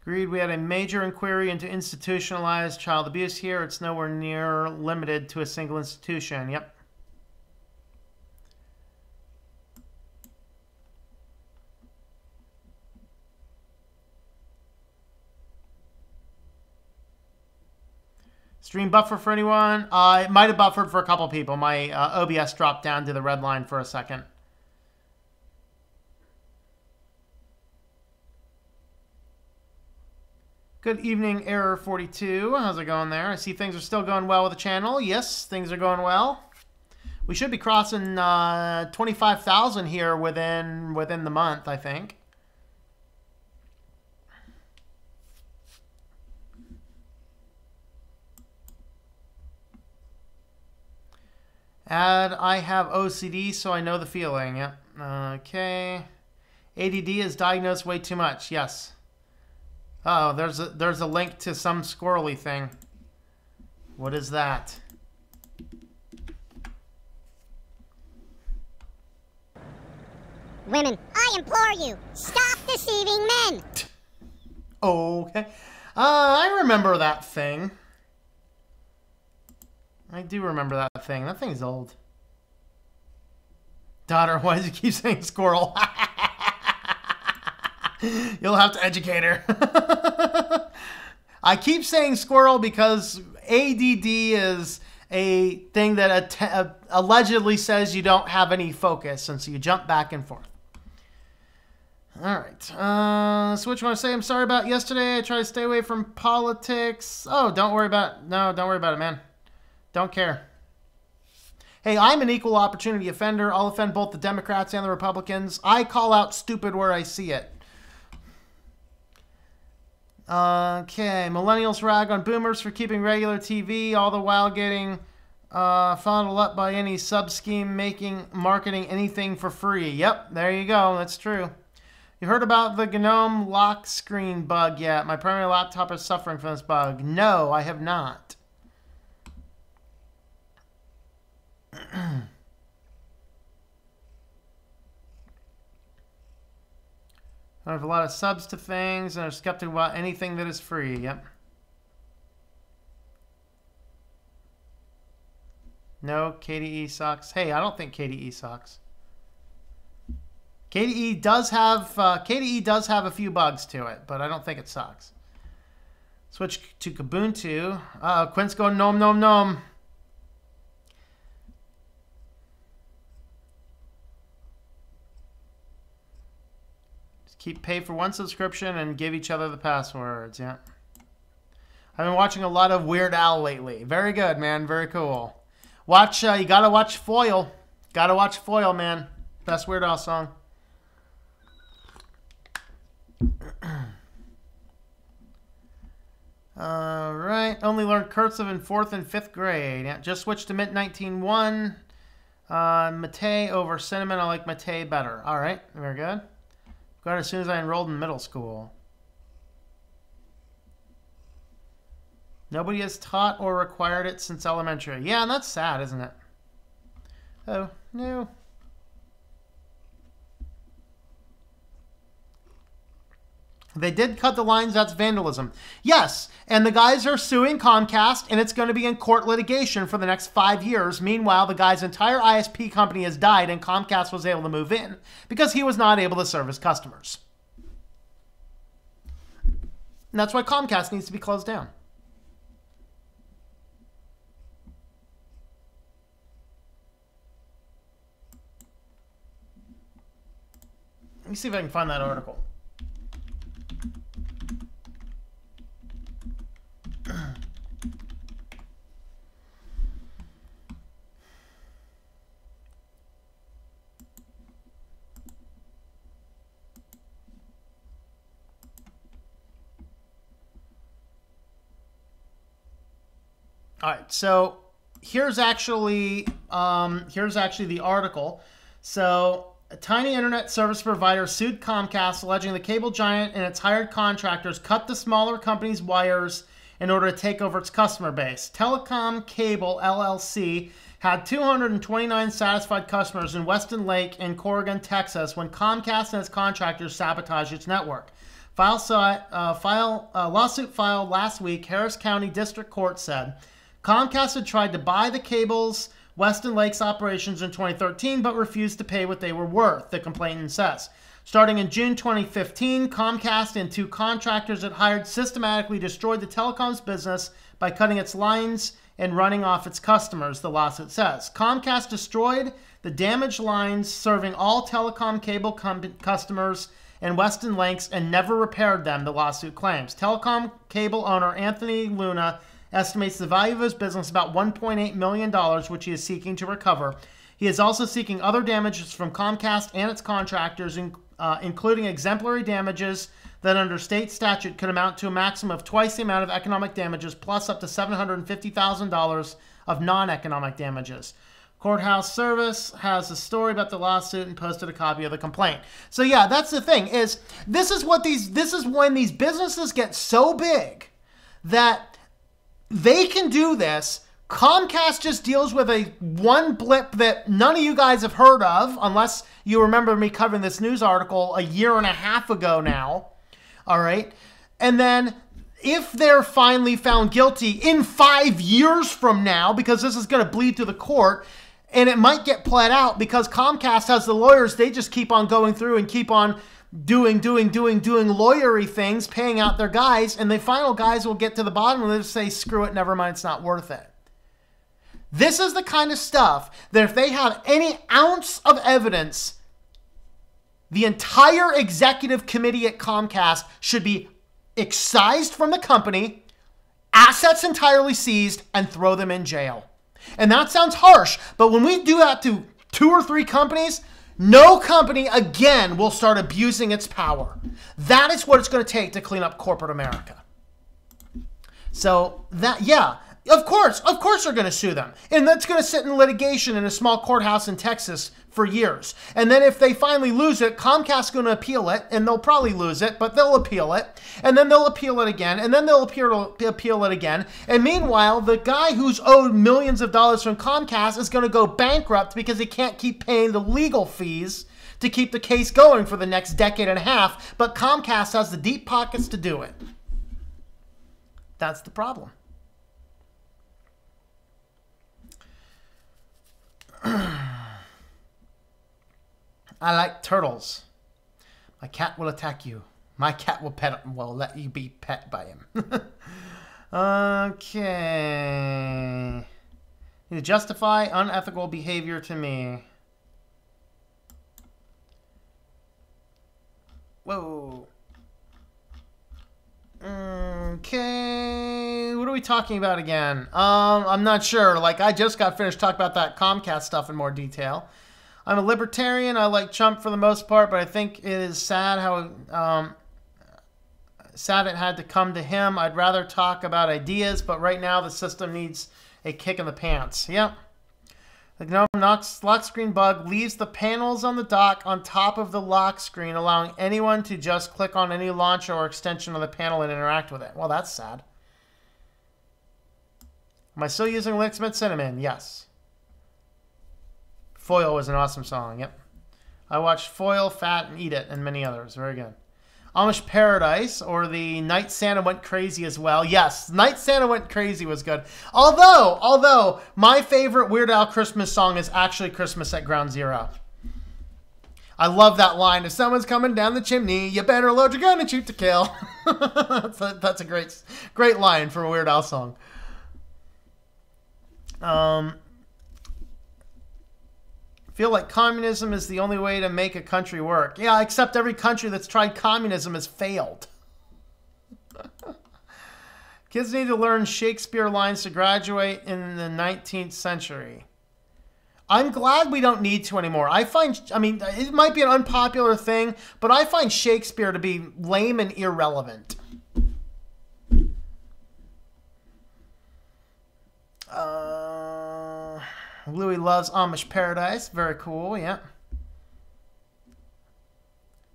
Agreed, we had a major inquiry into institutionalized child abuse here. It's nowhere near limited to a single institution. Yep. Stream buffer for anyone? It might have buffered for a couple people. My OBS dropped down to the red line for a second. Good evening, Error 42. How's it going there? I see things are still going well with the channel. Yes, things are going well. We should be crossing 25,000 here within the month, I think. I have OCD, so I know the feeling. Yep. Okay. ADD is diagnosed way too much. Yes. Oh, there's a link to some squirrely thing. What is that? Women, I implore you, stop deceiving men. Okay. I remember that thing. I do remember that thing. That thing's old. Daughter, why does you keep saying squirrel? You'll have to educate her. I keep saying squirrel because ADD is a thing that allegedly says you don't have any focus, and so you jump back and forth. All right. Switch, want to say I'm sorry about yesterday. I try to stay away from politics. Oh, don't worry about it. No, don't worry about it, man. Don't care. Hey, I'm an equal opportunity offender. I'll offend both the Democrats and the Republicans. I call out stupid where I see it. Okay, millennials rag on boomers for keeping regular TV, all the while getting funneled up by any sub-scheme marketing anything for free. Yep, there you go. That's true. You heard about the GNOME lock screen bug yet? My primary laptop is suffering from this bug. No, I have not. I have a lot of subs to things and are skeptical about anything that is free. Yep. No, KDE sucks. Hey, I don't think KDE sucks. KDE does have a few bugs to it, but I don't think it sucks. Switch to Kubuntu. Quint's going nom nom nom. Keep pay for one subscription and give each other the passwords. Yeah. I've been watching a lot of Weird Al lately. Very good, man. Very cool. Watch. You gotta watch Foil. Gotta watch Foil, man. Best Weird Al song. All right. Only learned cursive in 4th and 5th grade. Yeah. Just switched to Mint 19.1. Mate over Cinnamon. I like Mate better. All right. Very good. Got it as soon as I enrolled in middle school. Nobody has taught or required it since elementary. Yeah, and that's sad, isn't it? Oh, no. They did cut the lines. That's vandalism. Yes, and the guys are suing Comcast, and it's going to be in court litigation for the next 5 years. Meanwhile, the guy's entire ISP company has died, and Comcast was able to move in because he was not able to serve his customers. And that's why Comcast needs to be closed down. Let me see if I can find that article. All right, so here's actually the article. So a tiny internet service provider sued Comcast, alleging the cable giant and its hired contractors cut the smaller company's wires in order to take over its customer base. Telecom Cable LLC had 229 satisfied customers in Weston Lake and Corrigan, Texas, when Comcast and its contractors sabotaged its network. Lawsuit filed last week, Harris County District Court said Comcast had tried to buy the cable's Weston Lake's operations in 2013, but refused to pay what they were worth, the complainant says. Starting in June 2015, Comcast and 2 contractors it hired systematically destroyed the telecom's business by cutting its lines and running off its customers, the lawsuit says. Comcast destroyed the damaged lines serving all telecom cable customers and Weston Lakes and never repaired them, the lawsuit claims. Telecom cable owner Anthony Luna estimates the value of his business about $1.8 million, which he is seeking to recover. He is also seeking other damages from Comcast and its contractors, including exemplary damages that under state statute could amount to a maximum of twice the amount of economic damages, plus up to $750,000 of non-economic damages. Courthouse Service has a story about the lawsuit and posted a copy of the complaint. So yeah, that's the thing, is this is when these businesses get so big that they can do this. Comcast just deals with a one blip that none of you guys have heard of, unless you remember me covering this news article a year and a half ago now. All right. And then if they're finally found guilty in 5 years from now, because this is going to bleed to the court, and it might get pled out because Comcast has the lawyers, they just keep on going through and keep on doing lawyery things, paying out their guys, and the final guys will get to the bottom and they'll say, screw it, never mind, it's not worth it. This is the kind of stuff that if they have any ounce of evidence, the entire executive committee at Comcast should be excised from the company, assets entirely seized, and throw them in jail. And that sounds harsh, but when we do that to 2 or 3 companies, no company again will start abusing its power. That is what it's going to take to clean up corporate America. So that, yeah, of course they're going to sue them. And that's going to sit in litigation in a small courthouse in Texas for years. And then if they finally lose it, Comcast's going to appeal it, and they'll probably lose it, but they'll appeal it. And then they'll appeal it again, and then they'll appeal it again. And meanwhile, the guy who's owed millions of dollars from Comcast is going to go bankrupt because he can't keep paying the legal fees to keep the case going for the next decade and a half. But Comcast has the deep pockets to do it. That's the problem. I like turtles. My cat will attack you. My cat will let you be pet by him. Okay. You justify unethical behavior to me. Whoa. Okay. What are we talking about again? I'm not sure. Like, I just got finished talking about that Comcast stuff in more detail. I'm a libertarian. I like Trump for the most part, but I think it is sad how sad it had to come to him. I'd rather talk about ideas, but right now the system needs a kick in the pants. Yep. The GNOME lock screen bug leaves the panels on the dock on top of the lock screen, allowing anyone to just click on any launcher or extension of the panel and interact with it. Well, that's sad. Am I still using Linux Mint Cinnamon? Yes. Foil was an awesome song. Yep. I watched Foil, Fat, and Eat It, and many others. Very good. Amish Paradise, or the Night Santa Went Crazy as well. Yes, Night Santa Went Crazy was good. Although my favorite Weird Al Christmas song is actually Christmas at Ground Zero. I love that line. If someone's coming down the chimney, you better load your gun and shoot to kill. that's a great line from a Weird Al song. Feel like communism is the only way to make a country work. Yeah, except every country that's tried communism has failed. Kids need to learn Shakespeare lines to graduate in the 19th century. I'm glad we don't need to anymore. I mean, it might be an unpopular thing, but I find Shakespeare to be lame and irrelevant. Louis loves Amish Paradise. Very cool, yeah.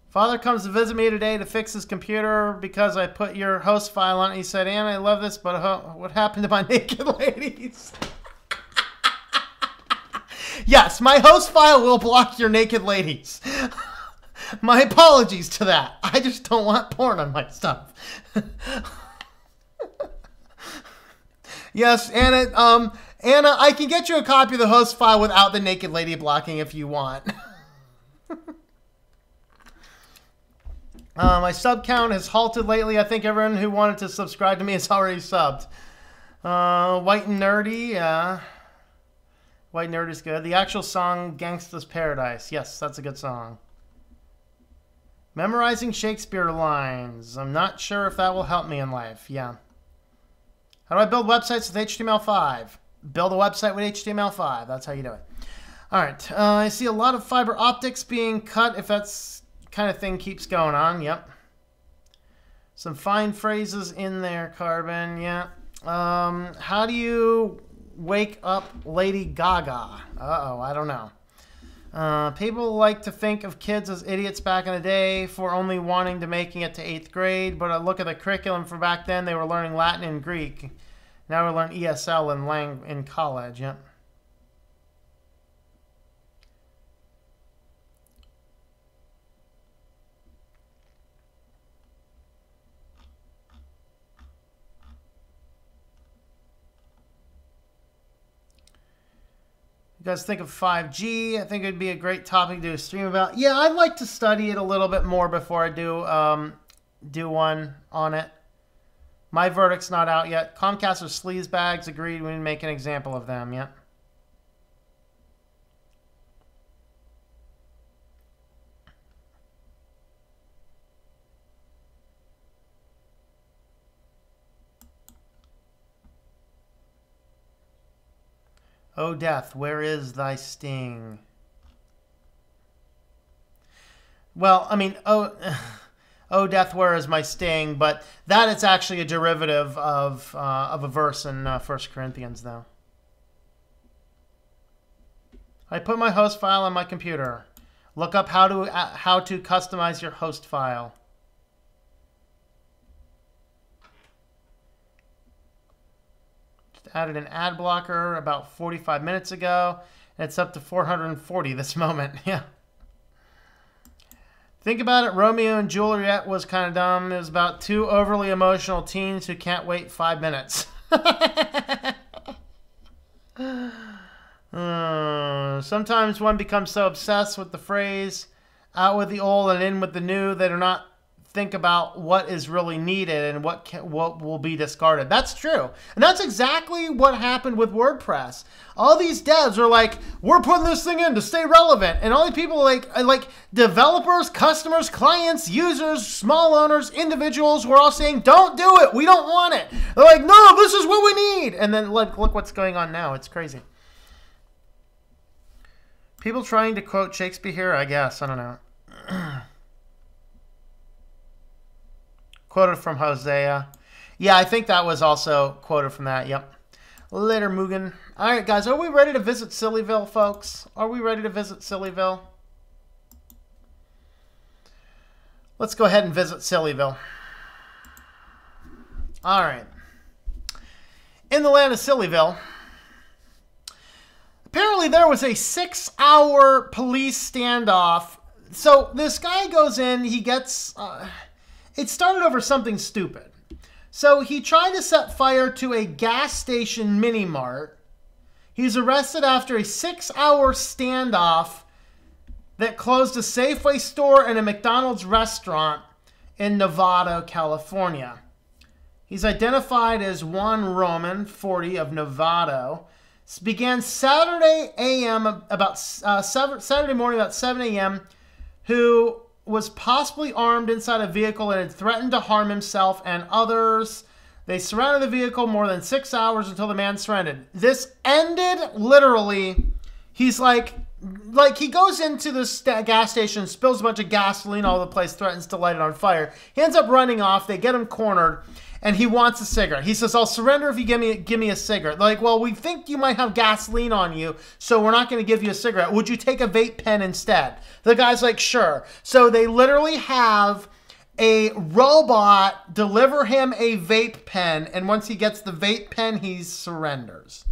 Father comes to visit me today to fix his computer because I put your host file on it. He said, Anna, I love this, but what happened to my naked ladies? Yes, my host file will block your naked ladies. My apologies to that. I just don't want porn on my stuff. Yes, Anna, Anna, I can get you a copy of the host file without the naked lady blocking if you want. My sub count has halted lately. I think everyone who wanted to subscribe to me has already subbed. White and Nerdy, yeah. White Nerd is good. The actual song, Gangsta's Paradise. Yes, that's a good song. Memorizing Shakespeare lines. I'm not sure if that will help me in life. Yeah. How do I build websites with HTML5? Build a website with HTML5. That's how you do it. All right. I see a lot of fiber optics being cut if that's kind of thing keeps going on. Yep. Some fine phrases in there, Carbon. Yeah. How do you wake up Lady Gaga? Uh-oh, I don't know. People like to think of kids as idiots back in the day for only wanting to making it to 8th grade, but I look at the curriculum from back then, they were learning Latin and Greek. Now we learn ESL in college, yep. You guys think of 5G? I think it'd be a great topic to do a stream about. Yeah, I'd like to study it a little bit more before I do one on it. My verdict's not out yet. Comcast or sleazebags, agreed. We need to make an example of them. Yep. Oh, death, where is thy sting? Well, I mean, oh, death, where is my sting? But that is actually a derivative of a verse in 1 Corinthians, though. I put my host file on my computer. Look up how to customize your host file. Added an ad blocker about 45 minutes ago, and it's up to 440 this moment. Yeah. Think about it. Romeo and Juliet was kind of dumb. It was about two overly emotional teens who can't wait 5 minutes. Sometimes one becomes so obsessed with the phrase, out with the old and in with the new, they do not think about what is really needed and what will be discarded. That's true. And that's exactly what happened with WordPress. All these devs are like, we're putting this thing in to stay relevant. And all the people like developers, customers, clients, users, small owners, individuals were all saying, don't do it. We don't want it. They're like, no, this is what we need. And then look what's going on now. It's crazy. People trying to quote Shakespeare here, I guess. I don't know. Quoted from Hosea. Yeah, I think that was also quoted from that. Yep. Later, Mugen. All right, guys. Are we ready to visit Sillyville, folks? Are we ready to visit Sillyville? Let's go ahead and visit Sillyville. All right. In the land of Sillyville, apparently there was a 6-hour police standoff. So this guy goes in, he gets... it started over something stupid. So he tried to set fire to a gas station mini-mart. He's arrested after a 6-hour standoff that closed a Safeway store and a McDonald's restaurant in Novato, California. He's identified as Juan Roman, 40, of Novato. Began Saturday morning about 7 a.m., who was possibly armed inside a vehicle and had threatened to harm himself and others. They surrounded the vehicle more than 6 hours until the man surrendered. This ended literally, he's like he goes into this gas station, spills a bunch of gasoline all over the place, threatens to light it on fire. He ends up running off. They get him cornered, and he wants a cigarette. He says, I'll surrender if you give me a cigarette. They're like, well, we think you might have gasoline on you, so we're not going to give you a cigarette. Would you take a vape pen instead? The guy's like, sure. So they literally have a robot deliver him a vape pen, and once he gets the vape pen, he surrenders.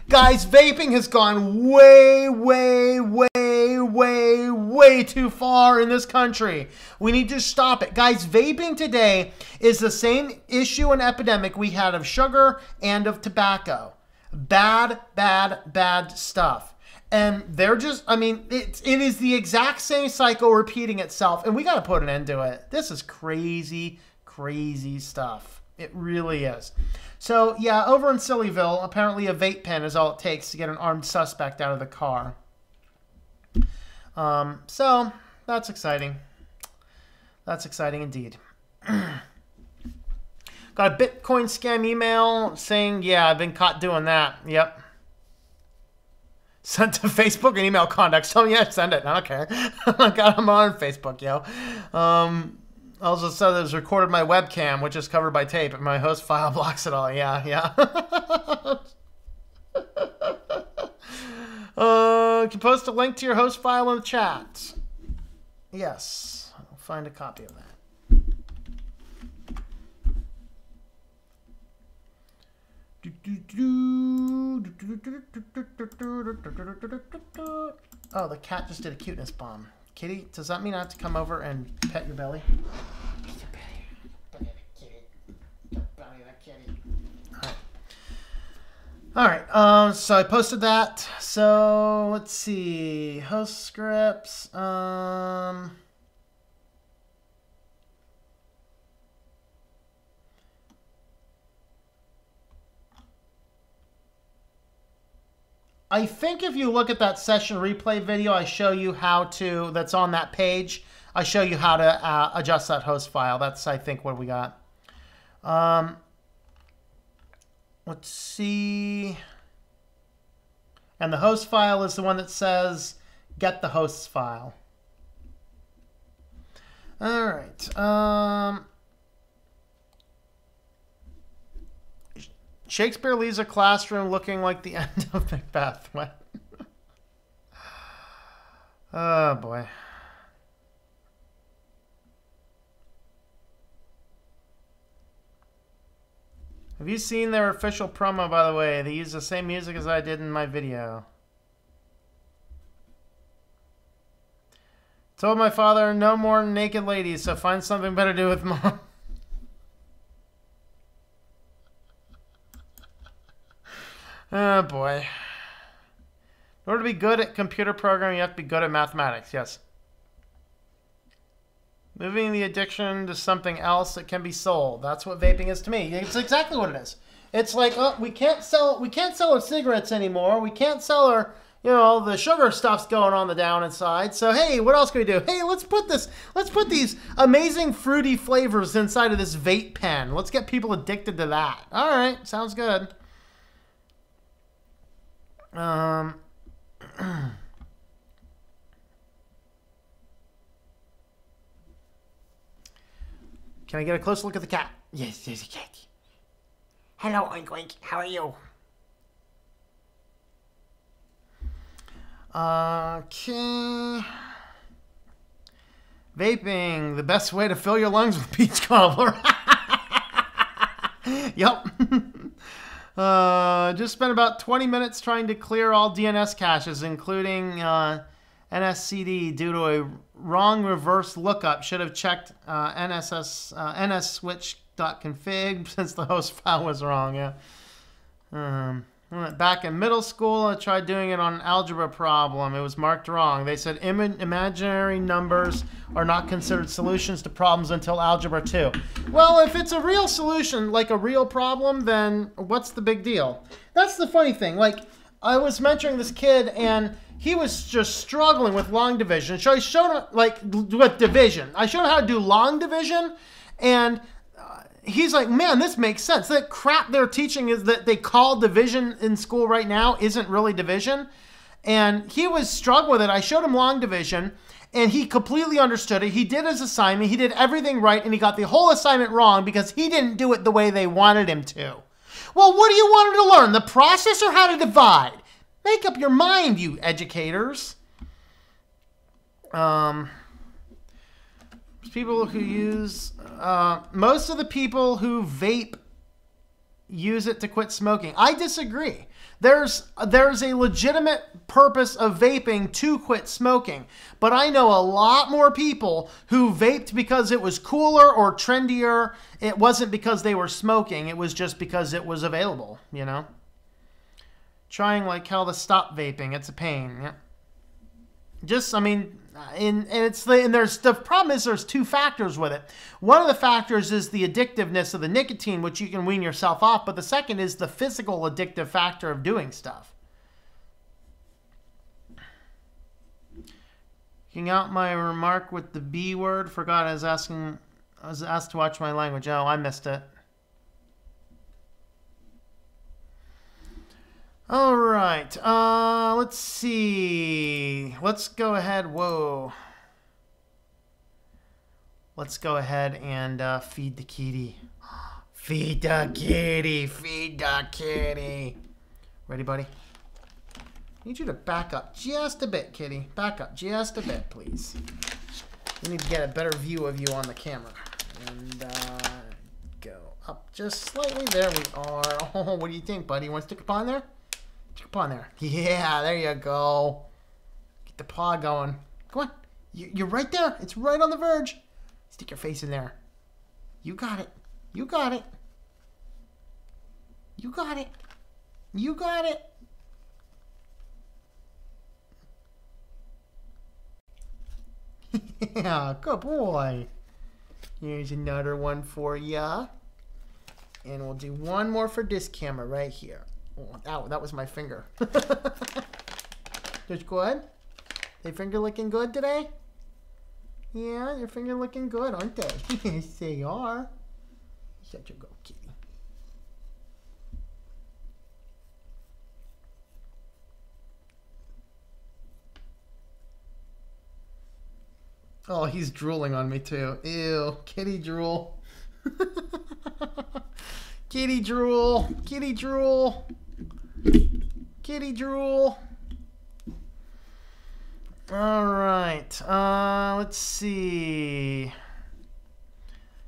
Guys, vaping has gone way, way, way, way, way too far in this country. We need to stop it. Guys, vaping today is the same issue and epidemic we had of sugar and of tobacco. Bad, bad, bad stuff. And they're just, I mean, it is the exact same cycle repeating itself, and we got to put an end to it. This is crazy, crazy stuff. It really is. So, yeah, over in Sillyville, apparently a vape pen is all it takes to get an armed suspect out of the car. So, that's exciting. That's exciting indeed. Got a Bitcoin scam email saying, yeah, I've been caught doing that. Yep. Sent to Facebook and email contacts. Tell me, yeah, send it. I don't care. I'm on Facebook, yo. Also said it was recorded my webcam, which is covered by tape, and my host file blocks it all. Yeah, yeah. You can post a link to your host file in the chat. Yes, I'll find a copy of that. Oh, the cat just did a cuteness bomb. Kitty, does that mean I have to come over and pet your belly? Pet your belly. Belly of the kitty. The belly of the kitty. All right, so I posted that. So let's see, host scripts. I think if you look at that session replay video, I show you how to, that's on that page, I show you how to adjust that host file. That's, I think, what we got. Let's see. And the host file is the one that says, get the hosts file. All right. Shakespeare leaves a classroom looking like the end of Macbeth. What? Oh, boy. Have you seen their official promo, by the way? They use the same music as I did in my video. Told my father no more naked ladies, so find something better to do with mom. Oh, boy. In order to be good at computer programming, you have to be good at mathematics. Yes. Moving the addiction to something else that can be sold. That's what vaping is to me. It's exactly what it is. It's like, oh, we can't sell our cigarettes anymore. We can't sell our, you know, the sugar stuff's going on the down inside. So hey, what else can we do? Hey, let's put these amazing fruity flavors inside of this vape pen. Let's get people addicted to that. All right, sounds good. Can I get a close look at the cat? Yes, there's a cat. Hello, Oink Oink. How are you? Okay. Vaping, the best way to fill your lungs with peach cobbler. Yep. Just spent about 20 minutes trying to clear all DNS caches, including NSCD, due to a wrong reverse lookup. Should have checked nsswitch.config since the host file was wrong. Yeah. Back in middle school, I tried doing it on an algebra problem. It was marked wrong. They said imaginary numbers are not considered solutions to problems until algebra 2. Well, if it's a real solution, like a real problem, then what's the big deal? That's the funny thing. Like, I was mentoring this kid, and he was just struggling with long division. So I showed him, like, with division. I showed him how to do long division, and he's like, man, this makes sense. That crap they're teaching is that they call division in school right now isn't really division. And he was struggling with it. I showed him long division, and he completely understood it. He did his assignment. He did everything right, and he got the whole assignment wrong because he didn't do it the way they wanted him to. Well, what do you want him to learn? The process or how to divide? Make up your mind, you educators. People who use, most of the people who vape use it to quit smoking. I disagree. There's a legitimate purpose of vaping to quit smoking, but I know a lot more people who vaped because it was cooler or trendier. It wasn't because they were smoking. It was just because it was available, you know? Trying like hell to stop vaping. It's a pain. Yeah. Just, I mean, and there's the problem is there's two factors with it. One of the factors is the addictiveness of the nicotine, which you can wean yourself off, but the second is the physical addictive factor of doing stuff. King out my remark with the B word. Forgot I was asked to watch my language. Oh, I missed it. All right, let's see. Let's go ahead. Whoa. Let's go ahead and feed the kitty. Feed the kitty. Feed the kitty. Ready, buddy? I need you to back up just a bit, kitty. Back up just a bit, please. We need to get a better view of you on the camera. And go up just slightly. There we are. Oh, what do you think, buddy? You want to stick a paw in there? Stick a paw in there. Yeah, there you go. Get the paw going. Come on. You're right there. It's right on the verge. Stick your face in there. You got it. You got it. You got it. You got it. Yeah, good boy. Here's another one for ya. And we'll do one more for this camera right here. Oh, that was my finger. That's good? Your finger looking good today? Yeah, your finger looking good, aren't they? Yes, they are. Such a good kitty. Oh, he's drooling on me too. Ew, kitty drool. Kitty drool. Kitty drool. Kitty drool. All right. Let's see.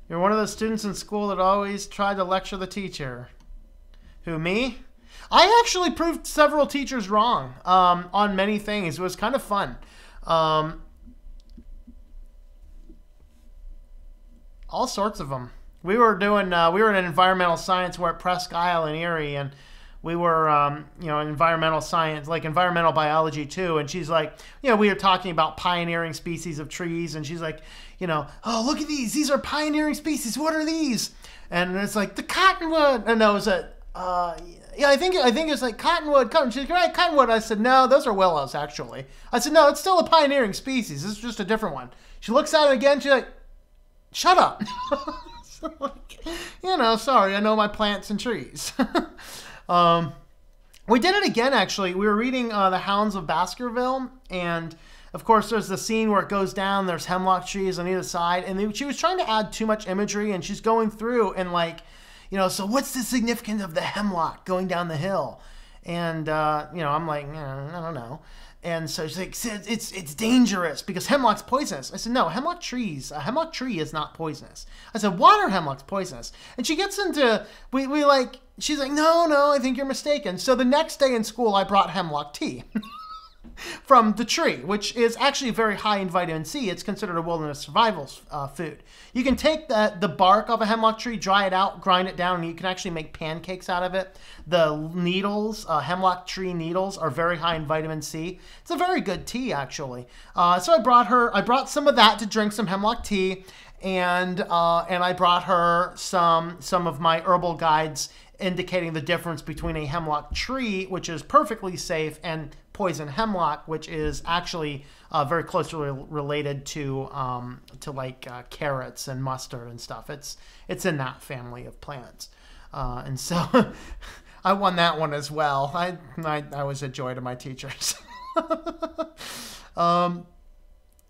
You're one of those students in school that always tried to lecture the teacher. Who, me? I actually proved several teachers wrong on many things. It was kind of fun. All sorts of them. We were doing, we were in environmental science. We're at Presque Isle in Erie, and we were, you know, environmental science, like environmental biology too. And she's like, you know, we were talking about pioneering species of trees, and she's like, you know, oh, look at these. These are pioneering species. What are these? And it's like the cottonwood. And no, it was a, yeah, I think it's like cottonwood. She's like, right, cottonwood. I said, no, those are willows, actually. I said, no, it's still a pioneering species. This is just a different one. She looks at it again. She's like, shut up. So, like, you know, sorry, I know my plants and trees. We did it again, actually. We were reading The Hounds of Baskerville, and of course there's the scene where it goes down, there's hemlock trees on either side, and she was trying to add too much imagery, and she's going through and like, you know, so what's the significance of the hemlock going down the hill? And, you know, I'm like, I don't know. And so she's like, it's dangerous because hemlock's poisonous. I said, no, a hemlock tree is not poisonous. I said, water hemlock's poisonous. And she gets into, she's like, no, I think you're mistaken. So the next day in school, I brought hemlock tea from the tree, which is actually very high in vitamin C. It's considered a wilderness survival food. You can take the bark of a hemlock tree, dry it out, grind it down, and you can actually make pancakes out of it. The needles, hemlock tree needles, are very high in vitamin C. It's a very good tea, actually. So I brought some of that to drink some hemlock tea, and I brought her some of my herbal guides indicating the difference between a hemlock tree, which is perfectly safe, and poison hemlock, which is actually very closely related to like carrots and mustard and stuff. It's in that family of plants, and so I won that one as well. I was a joy to my teachers.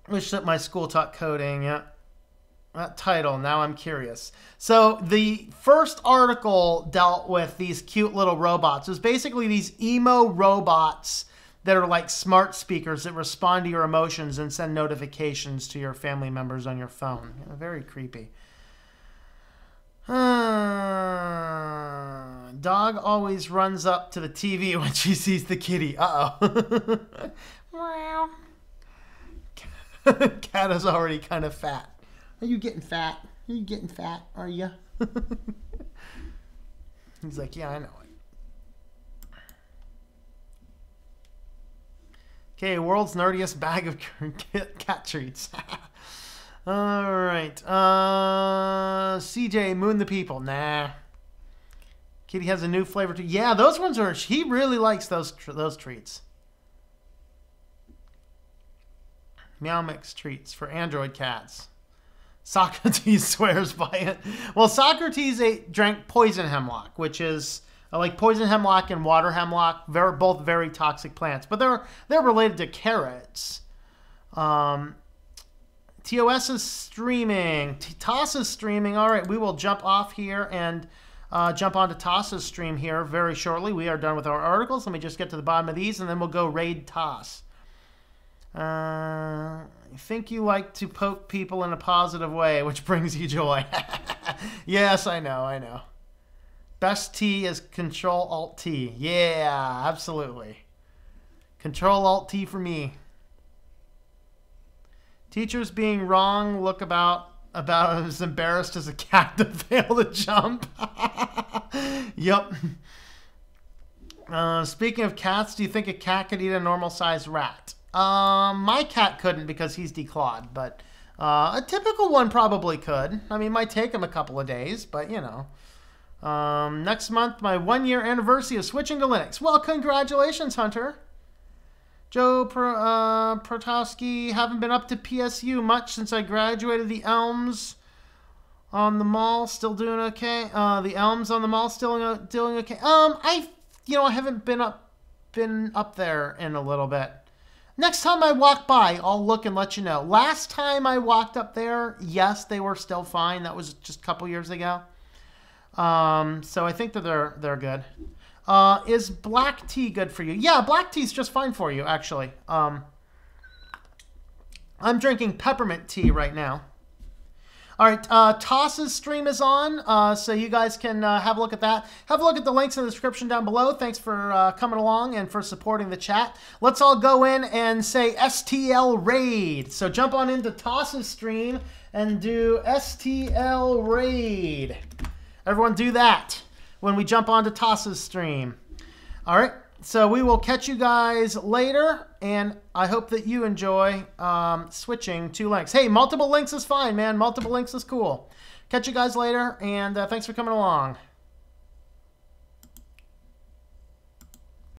Wish that my school taught coding. Yeah. That title, now I'm curious. So the first article dealt with these cute little robots. It was basically these emo robots that are like smart speakers that respond to your emotions and send notifications to your family members on your phone. Very creepy. Dog always runs up to the TV when she sees the kitty. Uh-oh. Meow. Cat is already kind of fat. Are you getting fat? Are you getting fat? Are you? He's like, yeah, I know it. Okay, world's nerdiest bag of cat treats. All right. CJ, Moon the People. Nah. Kitty has a new flavor too. Yeah, those ones are. He really likes those treats. Meow Mix treats for Android cats. Socrates swears by it. Well, Socrates drank poison hemlock, which is like poison hemlock and water hemlock. They're both very toxic plants, but they're related to carrots. TOS is streaming. TOS is streaming. All right, we will jump off here and jump onto TOS's stream here very shortly. We are done with our articles. Let me just get to the bottom of these, and then we'll go raid TOS. I think you like to poke people in a positive way, which brings you joy. Yes, I know. Best T is Control-Alt-T. Yeah, absolutely. Control-Alt-T for me. Teachers being wrong look about as embarrassed as a cat that failed to jump. Yep. Speaking of cats, do you think a cat could eat a normal-sized rat? My cat couldn't because he's declawed, but a typical one probably could. I mean, it might take him a couple of days, but you know. Next month, my 1-year anniversary of switching to Linux. Well, congratulations, Hunter. Joe Protowski, haven't been up to PSU much since I graduated. The Elms on the Mall, still doing okay. The Elms on the Mall, still doing okay. I haven't been up there in a little bit. Next time I walk by, I'll look and let you know. Last time I walked up there, yes, they were still fine. That was just a couple years ago. So I think that they're good. Is black tea good for you? Yeah, black tea is just fine for you, actually. I'm drinking peppermint tea right now. All right, Toss's stream is on, so you guys can have a look at that. Have a look at the links in the description down below. Thanks for coming along and for supporting the chat. Let's all go in and say STL Raid. So jump on into Toss's stream and do STL Raid. Everyone do that when we jump onto Toss's stream. All right, so we will catch you guys later, and I hope that you enjoy switching to Linux. Hey, multiple links is fine, man. Multiple links is cool. Catch you guys later, and thanks for coming along.